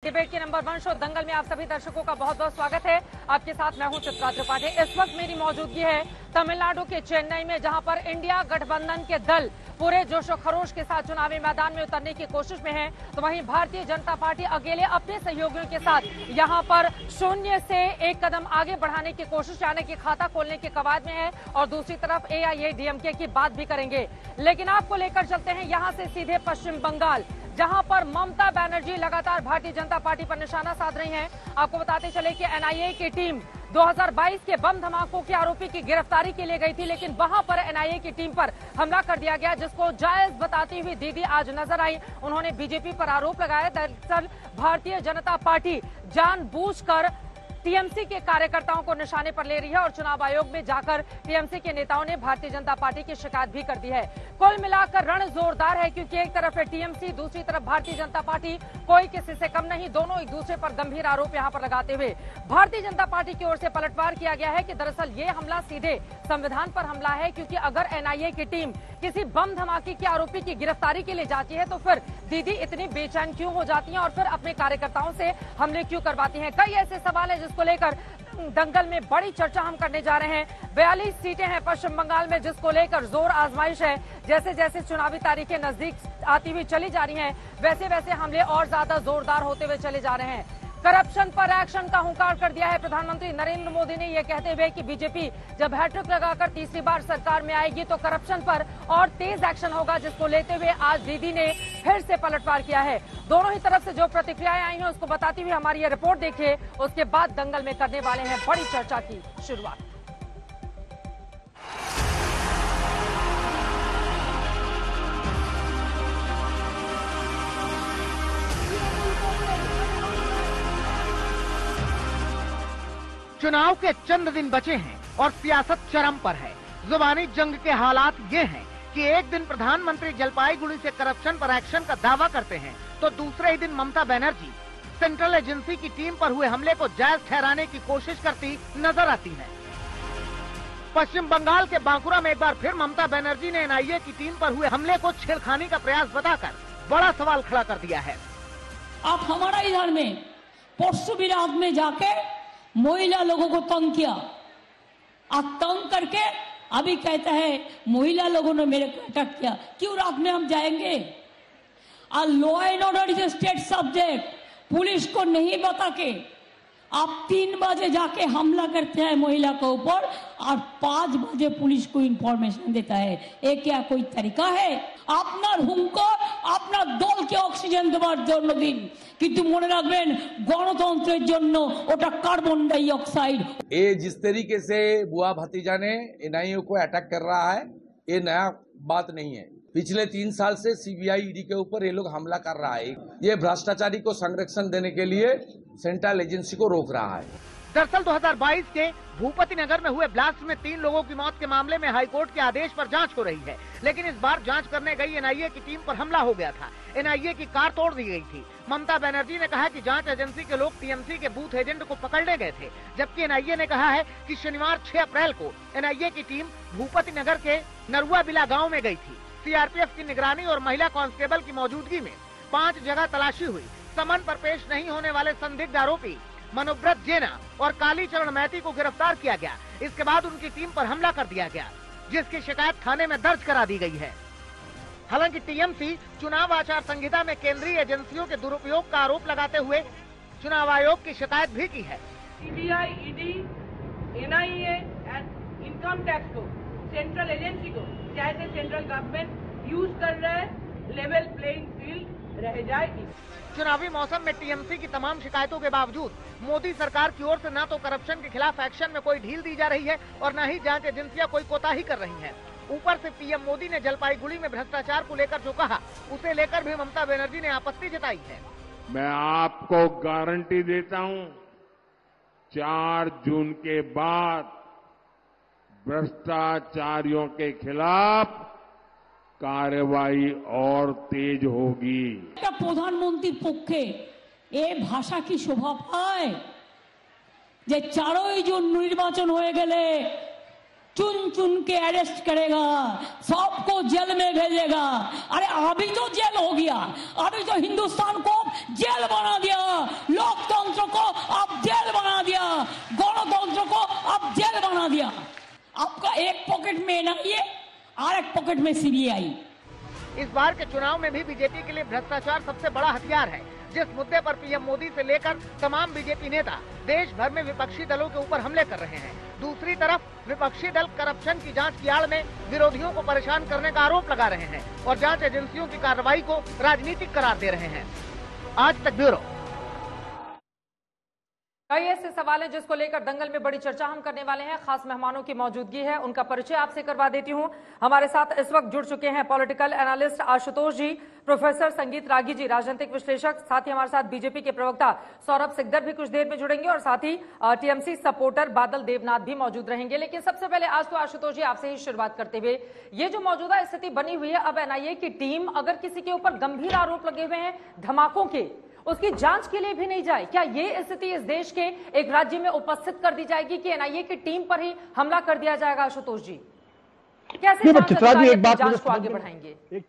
Debate के number 1 show दंगल में आप सभी दर्शकों का बहुत बहुत स्वागत है। आपके साथ मैं हूं चित्रा त्रिपाठी। इस वक्त मेरी मौजूदगी है तमिलनाडु के चेन्नई में, जहां पर इंडिया गठबंधन के दल पूरे जोशो खरोश के साथ चुनावी मैदान में उतरने की कोशिश में है, तो वहीं भारतीय जनता पार्टी अकेले अपने सहयोगियों के साथ यहां पर 0 से 1 कदम आगे बढ़ाने की कोशिश, यानी कि खाता खोलने के कवायद में है, और दूसरी तरफ AIADMK की बात भी करेंगे। लेकिन आपको लेकर चलते हैं यहां से सीधे पश्चिम बंगाल, जहां पर ममता बनर्जी लगातार भारतीय जनता पार्टी पर निशाना साध रही हैं। आपको बताते चले कि NIA की टीम 2022 के बम धमाकों के आरोपी की गिरफ्तारी के लिए गई थी, लेकिन वहां पर NIA की टीम पर हमला कर दिया गया, जिसको जायज बताती हुई दीदी आज नजर आई। उन्होंने बीजेपी पर आरोप लगाया दरअसल भारतीय जनता पार्टी जानबूझकर TMC के कार्यकर्ताओं को निशाने पर ले रही है और चुनाव आयोग में जाकर TMC के नेताओं ने भारतीय जनता पार्टी की शिकायत भी कर दी है। कुल मिलाकर रण जोरदार है, क्योंकि एक तरफ है TMC, दूसरी तरफ भारतीय जनता पार्टी, कोई किसी से कम नहीं, दोनों एक दूसरे पर गंभीर आरोप यहां पर लगाते हुए भारतीय जनता पार्टी की ओर से पलटवार किया गया है कि दरअसल ये हमला सीधे संविधान पर हमला है, क्योंकि अगर NIA की टीम किसी बम धमाके के आरोपी की गिरफ्तारी के लिए जाती है तो फिर दीदी इतनी बेचैन क्यों हो जाती हैं और फिर अपने कार्यकर्ताओं से हमले क्यों करवाती हैं। कई ऐसे सवाल है जिसको लेकर दंगल में बड़ी चर्चा हम करने जा रहे हैं। 42 सीटें हैं पश्चिम बंगाल में, जिसको लेकर जोर आजमाइश है। जैसे जैसे चुनावी तारीखें नजदीक आती हुई चली जा रही हैं, वैसे वैसे हमले और ज्यादा जोरदार होते हुए चले जा रहे हैं। करप्शन पर एक्शन का हुंकार कर दिया है प्रधानमंत्री नरेंद्र मोदी ने, यह कहते हुए कि बीजेपी जब हैट्रिक लगाकर तीसरी बार सरकार में आएगी तो करप्शन पर और तेज एक्शन होगा, जिसको लेते हुए आज दीदी ने फिर से पलटवार किया है। दोनों ही तरफ से जो प्रतिक्रियाएं आई हैं उसको बताती हुई हमारी ये रिपोर्ट देखिए। उसके बाद दंगल में करने वाले हैं बड़ी चर्चा की शुरुआत। चुनाव के चंद दिन बचे हैं और सियासत चरम पर है। जुबानी जंग के हालात ये हैं कि एक दिन प्रधानमंत्री जलपाईगुड़ी से करप्शन पर एक्शन का दावा करते हैं, तो दूसरे ही दिन ममता बनर्जी सेंट्रल एजेंसी की टीम पर हुए हमले को जायज ठहराने की कोशिश करती नजर आती हैं। पश्चिम बंगाल के बांकुरा में एक बार फिर ममता बनर्जी ने NIA की टीम पर हुए हमले को छेड़खानी का प्रयास बताकर बड़ा सवाल खड़ा कर दिया है। आप हमारा इधर में परसों भी रात में जाके महिला लोगों को तंग किया, आप तंग करके अभी कहता है महिला लोगों ने मेरे को अटैक किया। क्यों रात में हम जाएंगे? Law and order is state subject. Police को नहीं बता के आप 3 बजे जाके हमला करते हैं महिला के ऊपर और 5 बजे पुलिस को इंफॉर्मेशन देता है। ये क्या कोई तरीका है? আপনার হুঙ্কার আপনার দলকে অক্সিজেন দেওয়ার জন্য দিন, কিন্তু মনে রাখবেন গণতন্ত্রের জন্য ওটা কার্বন ডাই অক্সাইড। ये जिस तरीके से बुआ भतीजा ने NIA को अटैक कर रहा है, ये नया बात नहीं है। पिछले 3 साल से CBI ED के ऊपर ये लोग हमला कर रहा है। ये भ्रष्टाचारी को संरक्षण देने के लिए सेंट्रल एजेंसी को रोक रहा है। दरअसल 2022 के भूपति नगर में हुए ब्लास्ट में 3 लोगों की मौत के मामले में हाईकोर्ट के आदेश पर जांच हो रही है, लेकिन इस बार जांच करने गई NIA की टीम पर हमला हो गया था। NIA की कार तोड़ दी गई थी। ममता बनर्जी ने कहा कि जांच एजेंसी के लोग TMC के बूथ एजेंट को पकड़ने गए थे, जबकि NIA ने कहा है कि शनिवार 6 अप्रैल को NIA की टीम भूपति नगर के नरुआ बिला गाँव में गई थी। CRPF की निगरानी और महिला कांस्टेबल की मौजूदगी में 5 जगह तलाशी हुई। समन पर पेश नहीं होने वाले संदिग्ध आरोपी मनोव्रत जेना और कालीचरण मैती को गिरफ्तार किया गया। इसके बाद उनकी टीम पर हमला कर दिया गया, जिसकी शिकायत थाने में दर्ज करा दी गई है। हालांकि TMC चुनाव आचार संहिता में केंद्रीय एजेंसियों के दुरुपयोग का आरोप लगाते हुए चुनाव आयोग की शिकायत भी की है। CBI, ED, NIA and income tax को, सेंट्रल एजेंसी को जैसे सेंट्रल गवर्नमेंट यूज कर रहा है, लेवल प्लेइंग फील्ड रह जाएगी। चुनावी मौसम में TMC की तमाम शिकायतों के बावजूद मोदी सरकार की ओर से न तो करप्शन के खिलाफ एक्शन में कोई ढील दी जा रही है और न ही जांच एजेंसियां कोई कोताही कर रही हैं। ऊपर से PM मोदी ने जलपाईगुड़ी में भ्रष्टाचार को लेकर जो कहा, उसे लेकर भी ममता बनर्जी ने आपत्ति जताई है। मैं आपको गारंटी देता हूं, 4 जून के बाद भ्रष्टाचारियों के खिलाफ कार्रवाई और तेज होगी। প্রধানমন্ত্রীর পক্ষে এ ভাষা কি শোভা পায় যে 4 জুন নির্বাচন হয়ে গেলে चुन चुन के अरेस्ट करेगा, सबको जेल में भेजेगा। अरे अभी तो जेल हो गया, अभी तो हिंदुस्तान को जेल बना दिया। एनआईए और एक पॉकेट में सीबीआई। इस बार के चुनाव में भी बीजेपी के लिए भ्रष्टाचार सबसे बड़ा हथियार है, जिस मुद्दे पर पीएम मोदी से लेकर तमाम बीजेपी नेता देश भर में विपक्षी दलों के ऊपर हमले कर रहे हैं। दूसरी तरफ विपक्षी दल करप्शन की जांच की आड़ में विरोधियों को परेशान करने का आरोप लगा रहे हैं और जांच एजेंसियों की कार्रवाई को राजनीतिक करार दे रहे हैं। आज तक ब्यूरो। कई ऐसे सवाल हैं जिसको लेकर दंगल में बड़ी चर्चा हम करने वाले हैं। खास मेहमानों की मौजूदगी है, उनका परिचय आपसे करवा देती हूं। हमारे साथ इस वक्त जुड़ चुके हैं पॉलिटिकल एनालिस्ट आशुतोष जी, प्रोफेसर संगीत रागी जी, राजनीतिक विश्लेषक, साथ ही हमारे साथ बीजेपी के प्रवक्ता सौरभ सिकदर भी कुछ देर में जुड़ेंगे और साथ ही टीएमसी सपोर्टर बादल देवनाथ भी मौजूद रहेंगे। लेकिन सबसे पहले आज तो आशुतोष जी आपसे ही शुरुआत करते हुए, ये जो मौजूदा स्थिति बनी हुई है, अब एनआईए की टीम अगर किसी के ऊपर गंभीर आरोप लगे हुए हैं धमाकों के, उसकी जांच के लिए भी नहीं जाए, क्या ये स्थिति इस देश के एक राज्य में उपस्थित कर दी जाएगी कि एनआईए की टीम पर ही हमला कर दिया जाएगा? आशुतोष जी, कैसे चित्रा जी एक बात जांच को आगे बढ़ाएंगे?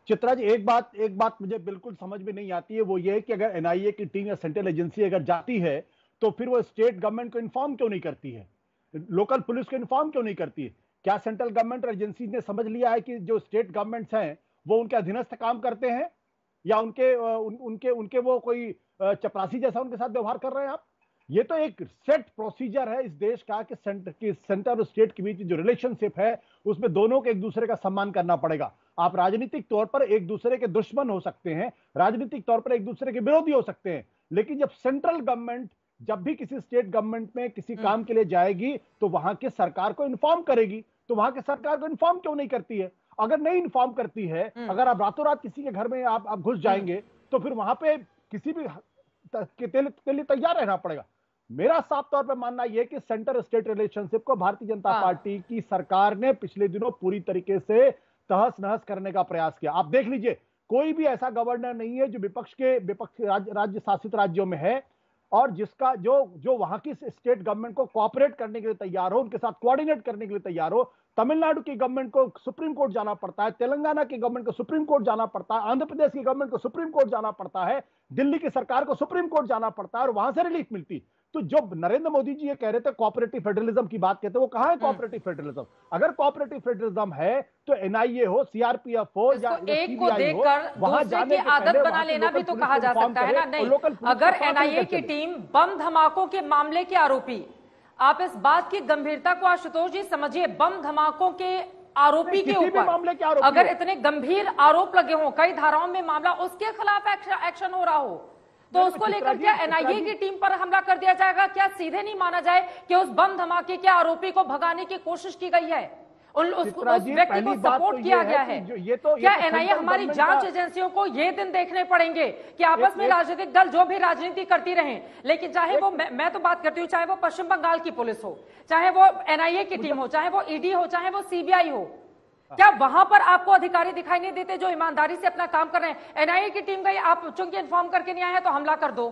चित्रा जी एक बात मुझे बिल्कुल समझ में नहीं आती है, वो ये है कि अगर एनआईए की टीम या सेंट्रल एजेंसी अगर जाती है तो फिर वो स्टेट गवर्नमेंट को इन्फॉर्म क्यों नहीं करती है, लोकल पुलिस को इन्फॉर्म क्यों नहीं करती है? क्या सेंट्रल गवर्नमेंट और एजेंसी ने समझ लिया है कि जो स्टेट गवर्नमेंट्स हैं वो उनके अधीनस्थ काम करते हैं या उनके वो कोई चपरासी जैसा उनके साथ व्यवहार कर रहे हैं आप? ये तो एक सेट प्रोसीजर है इस देश का कि सेंटर और स्टेट के बीच जो रिलेशनशिप है उसमें दोनों को एक दूसरे का सम्मान करना पड़ेगा। आप राजनीतिक तौर पर एक दूसरे के दुश्मन हो सकते हैं, राजनीतिक तौर पर एक दूसरे के विरोधी हो सकते हैं, लेकिन जब सेंट्रल गवर्नमेंट जब भी किसी स्टेट गवर्नमेंट में किसी काम के लिए जाएगी तो वहां के सरकार को इन्फॉर्म करेगी। तो वहां के सरकार को इन्फॉर्म क्यों नहीं करती है? अगर नहीं इन्फॉर्म करती है, अगर आप रातों रात किसी के घर में आप घुस जाएंगे तो फिर वहां पे किसी भी के लिए तैयार रहना पड़ेगा। मेरा साफ तौर पर मानना यह कि सेंटर स्टेट रिलेशनशिप को भारतीय जनता पार्टी की सरकार ने पिछले दिनों पूरी तरीके से तहस नहस करने का प्रयास किया। आप देख लीजिए, कोई भी ऐसा गवर्नर नहीं है जो विपक्ष राज्य शासित राज्यों में है और जिसका जो वहां की स्टेट गवर्नमेंट को कोऑपरेट करने के लिए तैयार हो, उनके साथ कोऑर्डिनेट करने के लिए तैयार हो। तमिलनाडु की गवर्नमेंट को सुप्रीम कोर्ट जाना पड़ता है, तेलंगाना की गवर्नमेंट को सुप्रीम कोर्ट जाना पड़ता है, आंध्र प्रदेश की गवर्नमेंट को सुप्रीम कोर्ट जाना पड़ता है, दिल्ली की सरकार को सुप्रीम कोर्ट जाना पड़ता है और वहां से रिलीफ मिलती। तो जो नरेंद्र मोदी जी ये कह रहे थे कोऑपरेटिव फेडरलिज्म की बात कहते हैं, वो कहां है कोऑपरेटिव फेडरलिज्म? अगर कोऑपरेटिव फेडरलिज्म है तो एनआईए हो, सीआरपीएफ हो या एक को देखकर दूसरे की आदत बना लेना भी तो कहा जा सकता है ना? नहीं, अगर एनआईए की टीम बम धमाकों के मामले के आरोपी, आप इस बात की गंभीरता को आशुतोष जी समझिए, बम धमाकों के आरोपी के ऊपर अगर इतने गंभीर आरोप लगे हों, कई धाराओं में मामला, उसके खिलाफ एक्शन हो रहा हो, तो उसको लेकर क्या एनआईए की टीम पर हमला कर दिया जाएगा? क्या सीधे नहीं माना जाए कि उस बम धमाके के आरोपी को भगाने की कोशिश की गई है, उस व्यक्ति को सपोर्ट किया गया है? क्या एनआईए हमारी जांच एजेंसियों को ये दिन देखने पड़ेंगे कि आपस में राजनीतिक दल जो भी राजनीति करती रहें, लेकिन चाहे वो मैं तो बात करती हूँ, चाहे वो पश्चिम बंगाल की पुलिस हो, चाहे वो एनआईए की टीम हो, चाहे वो ईडी हो, चाहे वो सीबीआई हो, क्या वहां पर आपको अधिकारी दिखाई नहीं देते जो ईमानदारी से अपना काम कर रहे हैं? एनआईए की टीम गई, आप चूंकि इन्फॉर्म करके नहीं आए हैं तो हमला कर दो,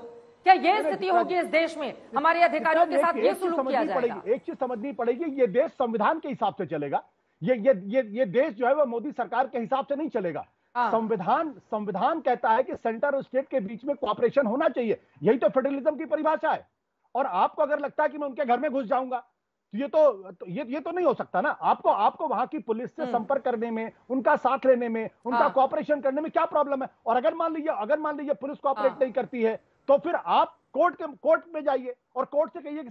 क्या ये स्थिति होगी इस देश में? हमारे अधिकारियों के साथ ये सुलूक किया जाएगा? एक चीज समझनी पड़ेगी, ये देश संविधान के हिसाब से चलेगा, ये देश जो है वो मोदी सरकार के हिसाब से नहीं चलेगा। संविधान कहता है कि सेंटर और स्टेट के बीच में कोऑपरेशन होना चाहिए, यही तो फेडरलिज्म की परिभाषा है। और आपको अगर लगता है कि मैं उनके घर में घुस जाऊंगा तो ये तो नहीं हो सकता ना। आपको वहां की पुलिस से संपर्क करने में, उनका साथ लेने में, उनका कोऑपरेशन करने में क्या प्रॉब्लम है? और अगर मान लीजिए पुलिस कोऑपरेट नहीं करती है तो फिर आप कोर्ट में जाइए और कोर्ट से कहिए कि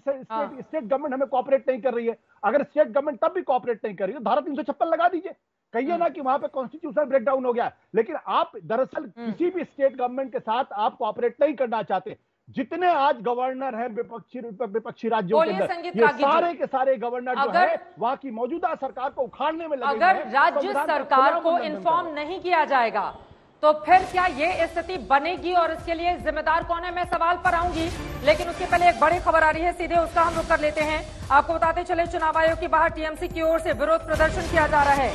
स्टेट गवर्नमेंट हमें कोऑपरेट नहीं कर रही है। अगर स्टेट गवर्नमेंट तब भी कोऑपरेट नहीं कर रही है तो धारा 356 लगा दीजिए, कहिए ना कि वहां पे कॉन्स्टिट्यूशनल ब्रेकडाउन हो गया। लेकिन आप दरअसल किसी भी स्टेट गवर्नमेंट के साथ आप कोऑपरेट नहीं करना चाहते। जितने आज गवर्नर हैं विपक्षी राज्यों के अंदर, ये सारे के सारे गवर्नर जो है वहां की मौजूदा सरकार को उखाड़ने में लगे हैं। अगर राज्य सरकार को इन्फॉर्म नहीं किया जाएगा तो फिर क्या ये स्थिति बनेगी और इसके लिए जिम्मेदार कौन है? मैं सवाल पर आऊंगी, लेकिन उसके पहले एक बड़ी खबर आ रही है, सीधे उसका हम रुख कर लेते हैं। आपको बताते चले, चुनाव आयोग के बाहर टीएमसी की ओर से विरोध प्रदर्शन किया जा रहा है।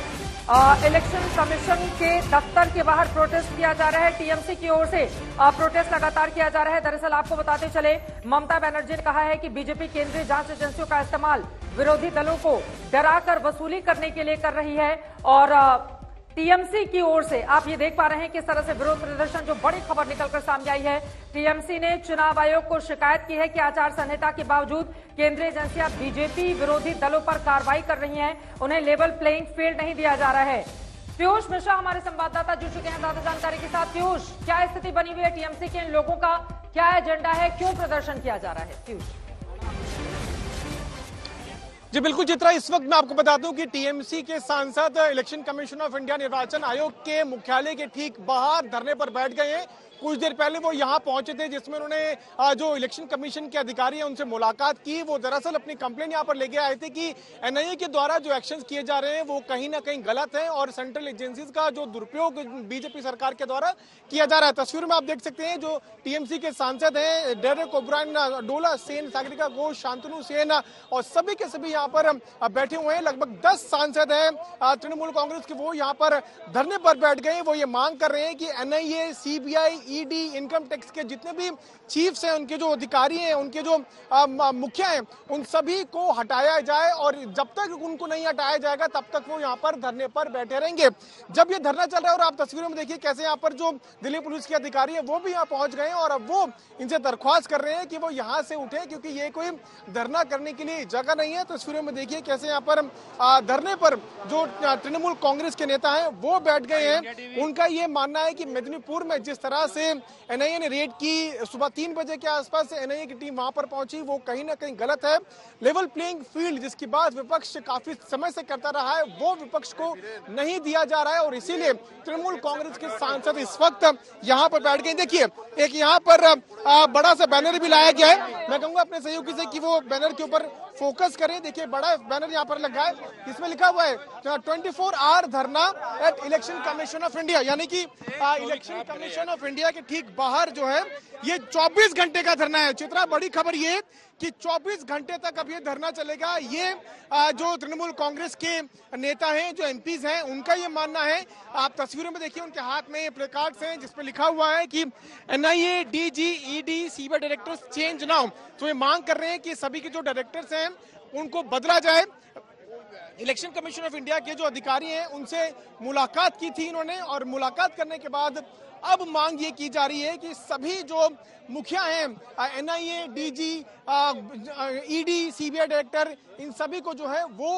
इलेक्शन कमीशन के दफ्तर के बाहर प्रोटेस्ट किया जा रहा है, टीएमसी की ओर से प्रोटेस्ट लगातार किया जा रहा है। दरअसल आपको बताते चले, ममता बनर्जी ने कहा है कि बीजेपी केंद्रीय जांच एजेंसियों का इस्तेमाल विरोधी दलों को डराकर वसूली करने के लिए कर रही है और टीएमसी की ओर से आप ये देख पा रहे हैं किस तरह से विरोध प्रदर्शन, जो बड़ी खबर निकलकर सामने आई है। टीएमसी ने चुनाव आयोग को शिकायत की है कि आचार संहिता के बावजूद केंद्रीय एजेंसियां बीजेपी विरोधी दलों पर कार्रवाई कर रही हैं, उन्हें लेवल प्लेइंग फील्ड नहीं दिया जा रहा है। पीयूष मिश्रा हमारे संवाददाता जुड़ चुके हैं ज्यादा जानकारी के साथ। पीयूष, क्या स्थिति बनी हुई है? टीएमसी के इन लोगों का क्या एजेंडा है, क्यों प्रदर्शन किया जा रहा है? पीयूष जी बिल्कुल चित्रा, इस वक्त मैं आपको बता दूं कि टीएमसी के सांसद इलेक्शन कमीशन ऑफ इंडिया निर्वाचन आयोग के मुख्यालय के ठीक बाहर धरने पर बैठ गए हैं। कुछ देर पहले वो यहाँ पहुंचे थे, जिसमें उन्होंने जो इलेक्शन कमीशन के अधिकारी हैं उनसे मुलाकात की। वो दरअसल अपनी कंप्लेन यहाँ पर लेके आए थे कि एनआईए के द्वारा जो एक्शंस किए जा रहे हैं वो कहीं ना कहीं गलत है और सेंट्रल एजेंसीज का जो दुरुपयोग बीजेपी सरकार के द्वारा किया जा रहा है। तस्वीर में आप देख सकते हैं जो टीएमसी के सांसद हैं, डेरेक ओब्रायन, डोला सेन, सागरिका घोष, शांतनु सेन और सभी के सभी यहाँ पर बैठे हुए हैं। लगभग 10 सांसद हैं तृणमूल कांग्रेस के, वो यहाँ पर धरने पर बैठ गए। वो ये मांग कर रहे हैं कि NIA, CBI, ED, income tax के जितने भी चीफ्स हैं, उनके जो अधिकारी हैं, उनके जो मुखिया हैं, उन सभी को हटाया जाए और जब तक उनको नहीं हटाया जाएगा तब तक वो यहाँ पर धरने पर बैठे रहेंगे। जब ये धरना चल रहा है और आप तस्वीरों में देखिए कैसे यहाँ पर जो दिल्ली पुलिस के अधिकारी है वो भी यहाँ पहुंच गए हैं और अब वो इनसे दरख्वास्त कर रहे हैं कि वो यहाँ से उठे, क्योंकि ये कोई धरना करने के लिए जगह नहीं है। तस्वीरों में देखिए कैसे यहाँ पर धरने पर जो तृणमूल कांग्रेस के नेता हैं वो बैठ गए हैं। उनका ये मानना है कि मेदिनीपुर में जिस तरह से एनआईए ने रेड की, सुबह 3 बजे के आसपास एनआईए की टीम वहां पर पहुंची, वो कहीं ना कहीं गलत है। लेवल प्लेइंग फील्ड जिसकी बात विपक्ष काफी समय से करता रहा है, वो विपक्ष को नहीं दिया जा रहा है और इसीलिए तृणमूल कांग्रेस के सांसद इस वक्त यहाँ पर बैठ गए। देखिए एक यहाँ पर बड़ा सा बैनर भी लाया गया है। मैं कहूंगा अपने सहयोगी से कि वो बैनर के ऊपर फोकस करें। देखिए बड़ा बैनर यहाँ पर लगा है, इसमें लिखा हुआ है 24 आवर धरना at Election Commission of India, यानी कि इलेक्शन कमीशन ऑफ इंडिया के ठीक बाहर जो है ये 24 घंटे का धरना है। चित्रा, बड़ी खबर ये कि 24 घंटे तक अब ये धरना चलेगा। ये जो तृणमूल कांग्रेस के नेता हैं, जो एमपीज हैं, उनका ये मानना है। आप तस्वीरों में देखिए उनके हाथ में प्लेकार्ड्स हैं जिसपे लिखा हुआ है कि NIA, DG, ED, CBI directors change now. तो ये मांग कर रहे हैं कि सभी के जो डायरेक्टर्स हैं उनको बदला जाए। इलेक्शन कमीशन ऑफ इंडिया के जो अधिकारी हैं उनसे मुलाकात की थी इन्होंने और मुलाकात करने के बाद अब मांग ये की जा रही है कि सभी जो मुखिया हैं, NIA, DG, ED, CBI director, इन सभी को जो है वो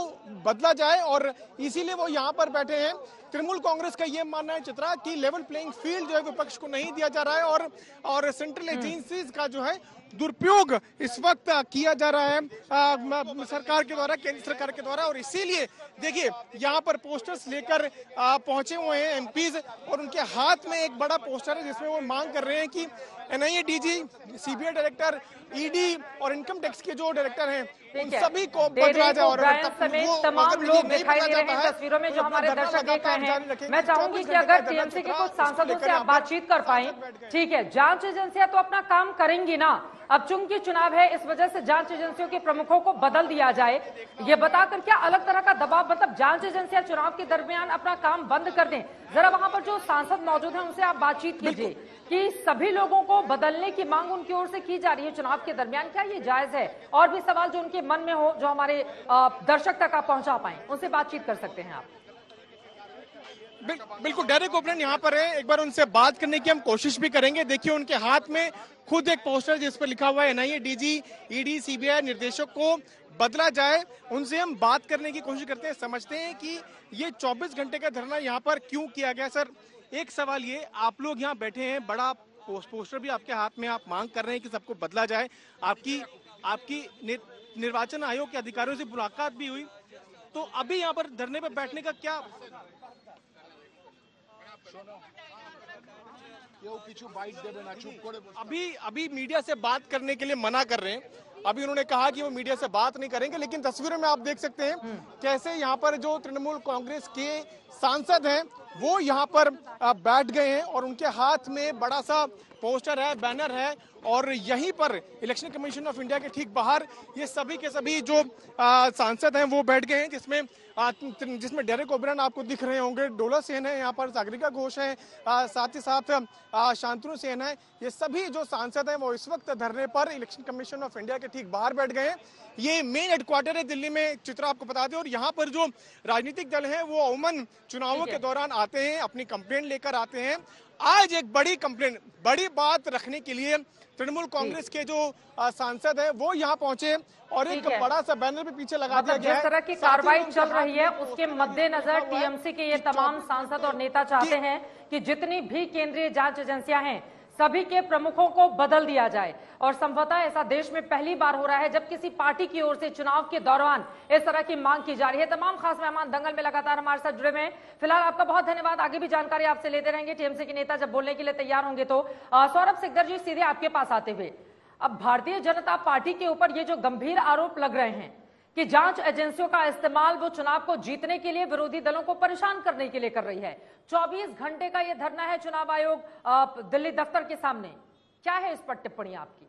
बदला जाए और इसीलिए वो यहाँ पर बैठे हैं। तृणमूल कांग्रेस का ये मानना है चित्रा कि लेवल प्लेइंग फील्ड जो है विपक्ष को नहीं दिया जा रहा है और सेंट्रल एजेंसीज का जो है दुरुपयोग इस वक्त किया जा रहा है सरकार के द्वारा, केंद्र सरकार के द्वारा। और इसीलिए देखिए यहाँ पर पोस्टर्स लेकर पहुंचे हुए हैं एमपीज और उनके हाथ में एक बड़ा पोस्टर है जिसमें वो मांग कर रहे हैं कि NIA, DG, CBI director, ED और इनकम टैक्स के जो डायरेक्टर हैं उन सभी को बदला जाए। और तमाम लोग दिखाई दे रहे हैं तस्वीरों में जो हमारे दर्शक देख रहे हैं। मैं चाहूंगी कि अगर टीएमसी के कुछ सांसदों से आप बातचीत कर पाए। ठीक है, जांच एजेंसियां तो अपना काम करेंगी ना, अब चूंकि चुनाव है इस वजह से जांच एजेंसियों के प्रमुखों को बदल दिया जाए, ये बताकर क्या अलग तरह का दबाव, मतलब जांच एजेंसियां चुनाव के दरमियान अपना काम बंद कर दें? जरा वहां पर जो सांसद मौजूद हैं उनसे आप बातचीत कीजिए कि सभी लोगों को बदलने की मांग उनकी ओर से की जा रही है चुनाव के दरमियान, क्या ये जायज है? और भी सवाल जो उनके मन में हो जो हमारे दर्शक तक आप पहुंचा पाए, उनसे बातचीत कर सकते हैं आप। बिल्कुल, डेरेक ओब्रायन यहाँ पर है, एक बार उनसे बात करने की हम कोशिश भी करेंगे। देखिए उनके हाथ में खुद एक पोस्टर जिस पर लिखा हुआ है एनआईए, डीजी, ईडी, सीबीआई निर्देशक को बदला जाए। उनसे हम बात करने की कोशिश करते हैं, समझते हैं कि ये 24 घंटे का धरना यहाँ पर क्यों किया गया। सर, एक सवाल ये, आप लोग यहाँ बैठे हैं, बड़ा पोस्टर भी आपके हाथ में, आप मांग कर रहे हैं कि सबको बदला जाए। आपकी निर्वाचन आयोग के अधिकारियों से मुलाकात भी हुई, तो अभी यहाँ पर धरने पर बैठने का क्या अभी मीडिया से बात करने के लिए मना कर रहे हैं। अभी उन्होंने कहा कि वो मीडिया से बात नहीं करेंगे, लेकिन तस्वीरों में आप देख सकते हैं कैसे यहाँ पर जो तृणमूल कांग्रेस के सांसद हैं वो यहाँ पर बैठ गए हैं और उनके हाथ में बड़ा सा पोस्टर है, बैनर है और यहीं पर इलेक्शन कमीशन ऑफ इंडिया के ठीक बाहर ये सभी के सभी जो सांसद हैं वो बैठ गए हैं, जिसमें डेरेक ओब्रायन आपको दिख रहे होंगे, डोला सेन है, यहाँ पर सागरिका घोष है, साथ ही साथ शांतनु सेन है। ये सभी जो सांसद हैं वो इस वक्त धरने पर इलेक्शन कमीशन ऑफ इंडिया के ठीक बाहर बैठ गए हैं। ये मेन हेडक्वार्टर है दिल्ली में, चित्रा आपको बता दें, और यहाँ पर जो राजनीतिक दल हैं वो अमूमन चुनावों के दौरान आते हैं, अपनी कंप्लेंट लेकर आते हैं। आज एक बड़ी कंप्लेंट, बड़ी बात रखने के लिए तृणमूल कांग्रेस के जो सांसद है वो यहाँ पहुंचे और एक बड़ा सा बैनर भी पीछे लगा दिया गया है। जिस तरह की कार्रवाई चल रही है उसके मद्देनजर टीएमसी के ये तमाम सांसद और नेता चाहते हैं कि जितनी भी केंद्रीय जांच एजेंसियां हैं सभी के प्रमुखों को बदल दिया जाए। और संभवतः ऐसा देश में पहली बार हो रहा है जब किसी पार्टी की ओर से चुनाव के दौरान इस तरह की मांग की जा रही है। तमाम खास मेहमान दंगल में लगातार हमारे साथ जुड़े हुए हैं। फिलहाल आपका बहुत धन्यवाद, आगे भी जानकारी आपसे लेते रहेंगे। टीएमसी के नेता जब बोलने के लिए तैयार होंगे तो सौरभ सिकदर जी, सीधे आपके पास आते हुए, अब भारतीय जनता पार्टी के ऊपर ये जो गंभीर आरोप लग रहे हैं कि जांच एजेंसियों का इस्तेमाल वो चुनाव को जीतने के लिए विरोधी दलों को परेशान करने के लिए कर रही है। 24 घंटे का ये धरना है चुनाव आयोग दिल्ली दफ्तर के सामने, क्या है इस पर टिप्पणी आपकी?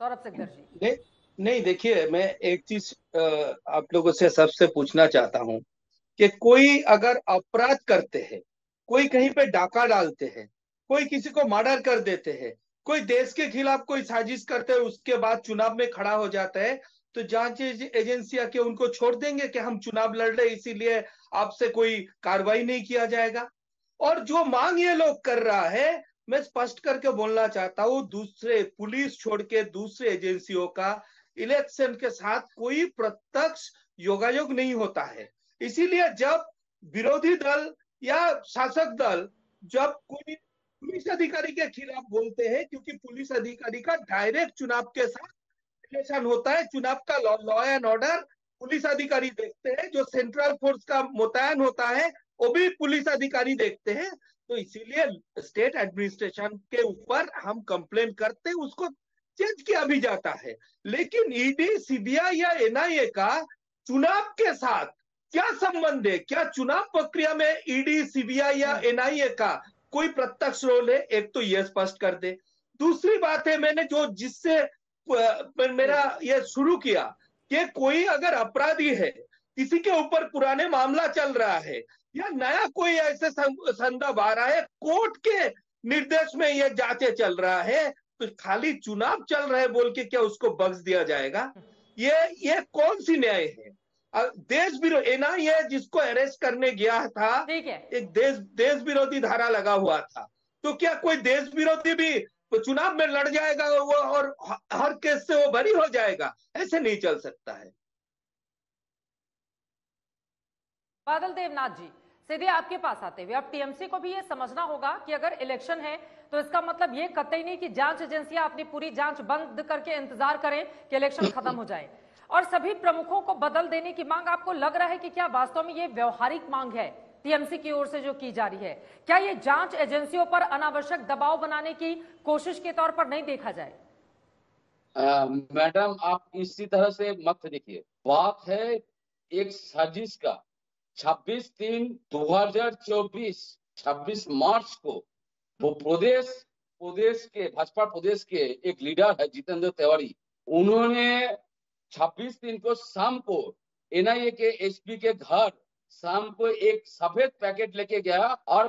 सौरभ सिकदर जी। नहीं, देखिए, मैं एक चीज आप लोगों से सबसे पूछना चाहता हूं कि कोई अगर अपराध करते हैं, कोई कहीं पे डाका डालते हैं, कोई किसी को मर्डर कर देते हैं, कोई देश के खिलाफ कोई साजिश करते हैं, उसके बाद चुनाव में खड़ा हो जाता है, तो जांच एजेंसियां क्या उनको छोड़ देंगे कि हम चुनाव लड़ रहे इसीलिए आपसे कोई कार्रवाई नहीं किया जाएगा? और जो मांग ये लोग कर रहा है, मैं स्पष्ट करके बोलना चाहता हूं, दूसरे पुलिस छोड़ के दूसरे एजेंसियों का इलेक्शन के साथ कोई प्रत्यक्ष योगायोग नहीं होता है। इसीलिए जब विरोधी दल या शासक दल जब कोई पुलिस अधिकारी के खिलाफ बोलते हैं, क्योंकि पुलिस अधिकारी का डायरेक्ट चुनाव के साथ रिलेशन होता है, चुनाव का लॉ एंड ऑर्डर पुलिस अधिकारी देखते हैं, जो सेंट्रल फोर्स का मुतयन होता है वो भी पुलिस अधिकारी देखते हैं, तो इसीलिए स्टेट एडमिनिस्ट्रेशन के ऊपर हम कंप्लेन करते हैं, उसको चेंज किया भी जाता है। लेकिन ईडी, सीबीआई या एनआईए का चुनाव के साथ क्या संबंध है? क्या चुनाव प्रक्रिया में ईडी, सीबीआई या एनआईए का कोई प्रत्यक्ष रोल है? एक तो यह स्पष्ट कर दे। दूसरी बात है, मैंने जो जिससे मेरा ये शुरू किया कि कोई अगर अपराधी है, किसी के ऊपर पुराने मामला चल रहा है या नया कोई ऐसे संदर्भ आ रहा है, कोर्ट के निर्देश में ये जांचें चल रहा है, तो खाली चुनाव चल रहा है बोल के क्या उसको बख्श दिया जाएगा? ये कौन सी न्याय है? देश विरोधी एनआईए जिसको अरेस्ट करने गया था, एक देश विरोधी धारा लगा हुआ था, तो क्या कोई देश विरोधी भी तो चुनाव में लड़ जाएगा वो और हर केस से वो बरी हो जाएगा? ऐसे नहीं चल सकता है। बादल देवनाथ जी, सीधे आपके पास आते हुए, अब टीएमसी को भी ये समझना होगा कि अगर इलेक्शन है तो इसका मतलब ये कतई नहीं कि जांच एजेंसियां अपनी पूरी जांच बंद करके इंतजार करें कि इलेक्शन खत्म हो जाए। और सभी प्रमुखों को बदल देने की मांग, आपको लग रहा है कि क्या वास्तव में ये व्यवहारिक मांग है टीएमसी की ओर से जो की जा रही है? क्या ये जांच एजेंसियों पर अनावश्यक दबाव बनाने की कोशिश के तौर पर नहीं देखा जाए? मैडम, आप इसी तरह से मत देखिए। बात है एक साजिश का। 26/3/2024 26 मार्च को वो प्रदेश के भाजपा प्रदेश के एक लीडर है जितेंद्र तिवारी, उन्होंने 26 को शाम को एनआईए के एसपी के घर शाम को एक सफेद पैकेट लेके गया और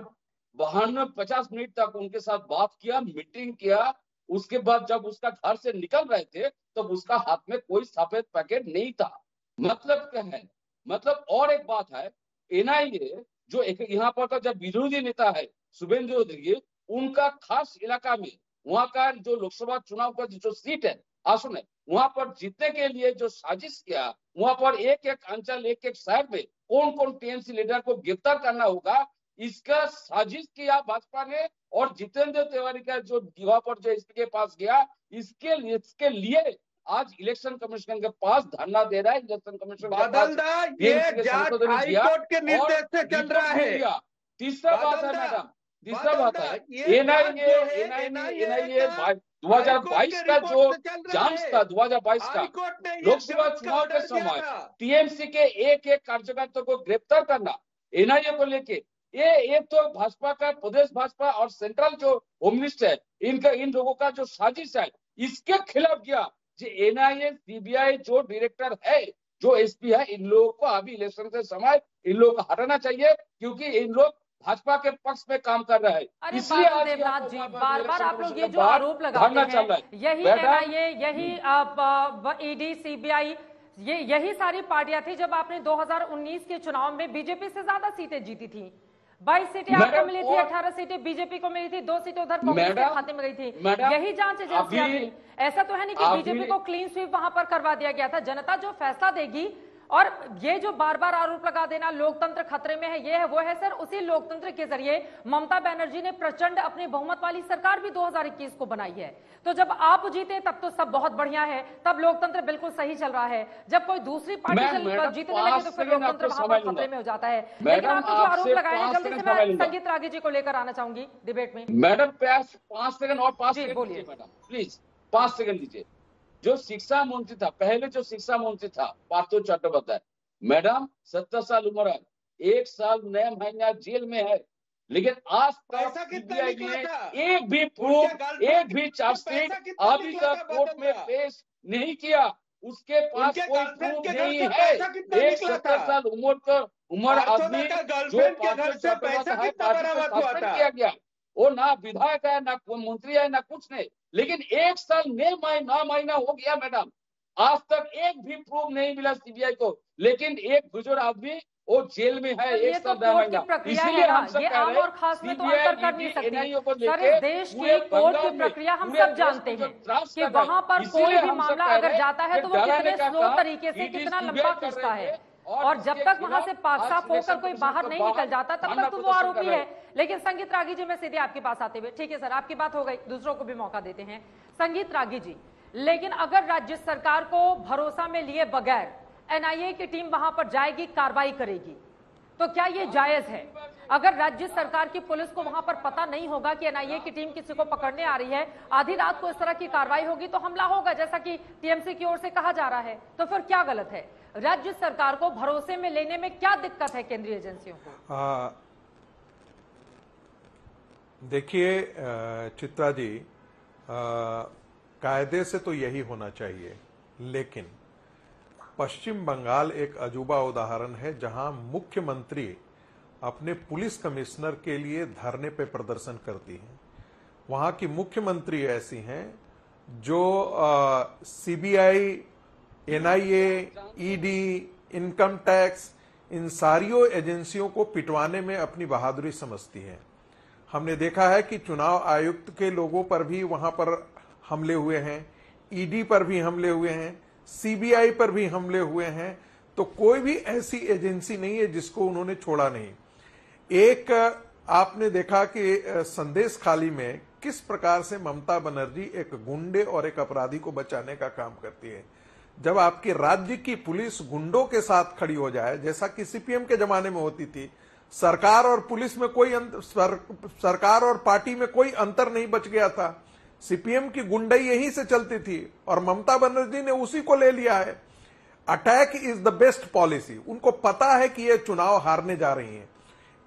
52-50 मिनट तक उनके साथ बात किया, मीटिंग किया। उसके बाद जब उसका घर से निकल रहे थे तब उसका हाथ में कोई सफेद पैकेट नहीं था। मतलब क्या है? मतलब और एक बात है, एनआईए जो एक यहाँ पर का जब विरोधी नेता है शुभेंदु अधिकारी, उनका खास इलाका में वहाँ का जो लोकसभा चुनाव का जो सीट है, आसन है, वहां पर जीतने के लिए जो साजिश किया, वहां पर एक एक अंचल, एक एक शहर में कौन कौन टीएमसी लीडर को गिरफ्तार करना होगा, इसका साजिश किया भाजपा ने। और जितेंद्र तिवारी का जो वहां पर जो इसके पास गया, इसके लिए आज इलेक्शन कमीशन के पास धरना दे रहा है। इलेक्शन कमीशन ये जांच हाई कोर्ट के निर्देश से चल रहा है। तीसरा बात है मैडम, तीसरा बात है एनआईए 2022 का जो जांच था, 2022 का लोकसभा चुनाव के समय टीएमसी के एक एक कार्यकर्ता को गिरफ्तार करना एनआईए को लेके, ये तो भाजपा का प्रदेश भाजपा और सेंट्रल जो होम मिनिस्टर है, इन लोगों का जो साजिश है, इसके खिलाफ गया। जो एनआईए सीबीआई जो डायरेक्टर है, जो एसपी है, इन लोगों को अभी इलेक्शन से समय इन लोगों को हटाना चाहिए, क्योंकि इन लोग भाजपा के पक्ष में काम कर रहा है। इसलिए देवनाथ जी, बार बार आप लोग ये जो आरोप लगाते हैं, यही एनआईए, यही ईडी, सीबीआई, यही सारी पार्टियां थी जब आपने 2019 के चुनाव में बीजेपी से ज्यादा सीटें जीती थी। 22 सीटें आपको मिली थी, 18 सीटें बीजेपी को मिली थी, 2 सीटें उधर कांग्रेस के खाते में गई थी। यही जांच एजेंसियां थी। ऐसा तो है नहीं कि बीजेपी को क्लीन स्वीप वहां पर करवा दिया गया था। जनता जो फैसला देगी, और ये जो बार बार आरोप लगा देना लोकतंत्र खतरे में है, ये है वो है सर, उसी लोकतंत्र के जरिए ममता बनर्जी ने प्रचंड अपनी बहुमत वाली सरकार भी 2021 को बनाई है। तो जब आप जीते तब तो सब बहुत बढ़िया है, तब लोकतंत्र बिल्कुल सही चल रहा है। जब कोई दूसरी पार्टी जीतने लगे तो फिर लोकतंत्र वहां पर खतरे में हो जाता है। लेकिन आपने जो आरोप लगाए हैं, जल्दी से मैं संगीत रागी जी को लेकर आना चाहूंगी डिबेट में। मैडम 5 सेकंड और 5 सेकंड बोलिए मैडम, प्लीज 5 सेकंड दीजिए। जो शिक्षा मंत्री था, पहले जो शिक्षा मंत्री था पार्थो चट्टोपाध्याय, मैडम 70 साल उम्र है, 1 साल 9 महीना जेल में है, लेकिन आज तक सीबीआई ने एक भी प्रूफ, एक भी चार्जशीट अभी तक कोर्ट में पेश नहीं किया। उसके पास कोई प्रूफ नहीं है। एक 70 साल उम्र आदमी जो पार्थो चट्टोपाध्याय है, पार्टी को सस्पेंड किया गया, वो ना विधायक है, ना मंत्री है, ना कुछ नहीं, लेकिन 1 साल 9 महीना हो गया मैडम, आज तक एक भी प्रूफ नहीं मिला सीबीआई को। लेकिन एक बुजुर्ग आदमी वो जेल में है 1 साल 9 महीना। इसलिए हम सब कह रहे हैं खास में तो अंतर कर नहीं सकती सर, इस देश की कोर्ट की प्रक्रिया हम सब जानते हैं कि वहां पर कोई भी मामला अगर जाता है तो वो कितने स्लो तरीके से, कितना लंबा खिंचता है, और जब तक वहां से पाक साफ होकर कोई बाहर नहीं निकल जाता तब तक तो वो आरोपी है। लेकिन संगीत रागी जी, मैं सीधे आपके पास आते हुए, ठीक है सर आपकी बात हो गई, दूसरों को भी मौका देते हैं। संगीत रागी जी, लेकिन अगर राज्य सरकार को भरोसा में लिए बगैर एनआईए की टीम वहां पर जाएगी, कार्रवाई करेगी, तो क्या ये जायज है? अगर राज्य सरकार की पुलिस को वहां पर पता नहीं होगा कि एनआईए की टीम किसी को पकड़ने आ रही है, आधी रात को इस तरह की कार्रवाई होगी तो हमला होगा, जैसा कि टीएमसी की ओर से कहा जा रहा है, तो फिर क्या गलत है? राज्य सरकार को भरोसे में लेने में क्या दिक्कत है केंद्रीय एजेंसियों को? देखिए चित्रा जी, कायदे से तो यही होना चाहिए, लेकिन पश्चिम बंगाल एक अजूबा उदाहरण है जहां मुख्यमंत्री अपने पुलिस कमिश्नर के लिए धरने पे प्रदर्शन करती हैं। वहां की मुख्यमंत्री ऐसी हैं जो CBI, NIA, ED, income tax, इन सारियों एजेंसियों को पिटवाने में अपनी बहादुरी समझती है। हमने देखा है कि चुनाव आयुक्त के लोगों पर भी वहां पर हमले हुए हैं, ईडी पर भी हमले हुए हैं, सीबीआई पर भी हमले हुए हैं, तो कोई भी ऐसी एजेंसी नहीं है जिसको उन्होंने छोड़ा नहीं। एक आपने देखा कि संदेश खाली में किस प्रकार से ममता बनर्जी एक गुंडे और एक अपराधी को बचाने का काम करती है। जब आपके राज्य की पुलिस गुंडों के साथ खड़ी हो जाए, जैसा कि सीपीएम के जमाने में होती थी, सरकार और पुलिस में कोई सरकार और पार्टी में कोई अंतर नहीं बच गया था। सीपीएम की गुंडाई यहीं से चलती थी और ममता बनर्जी ने उसी को ले लिया है। Attack is the best policy. उनको पता है कि ये चुनाव हारने जा रही हैं,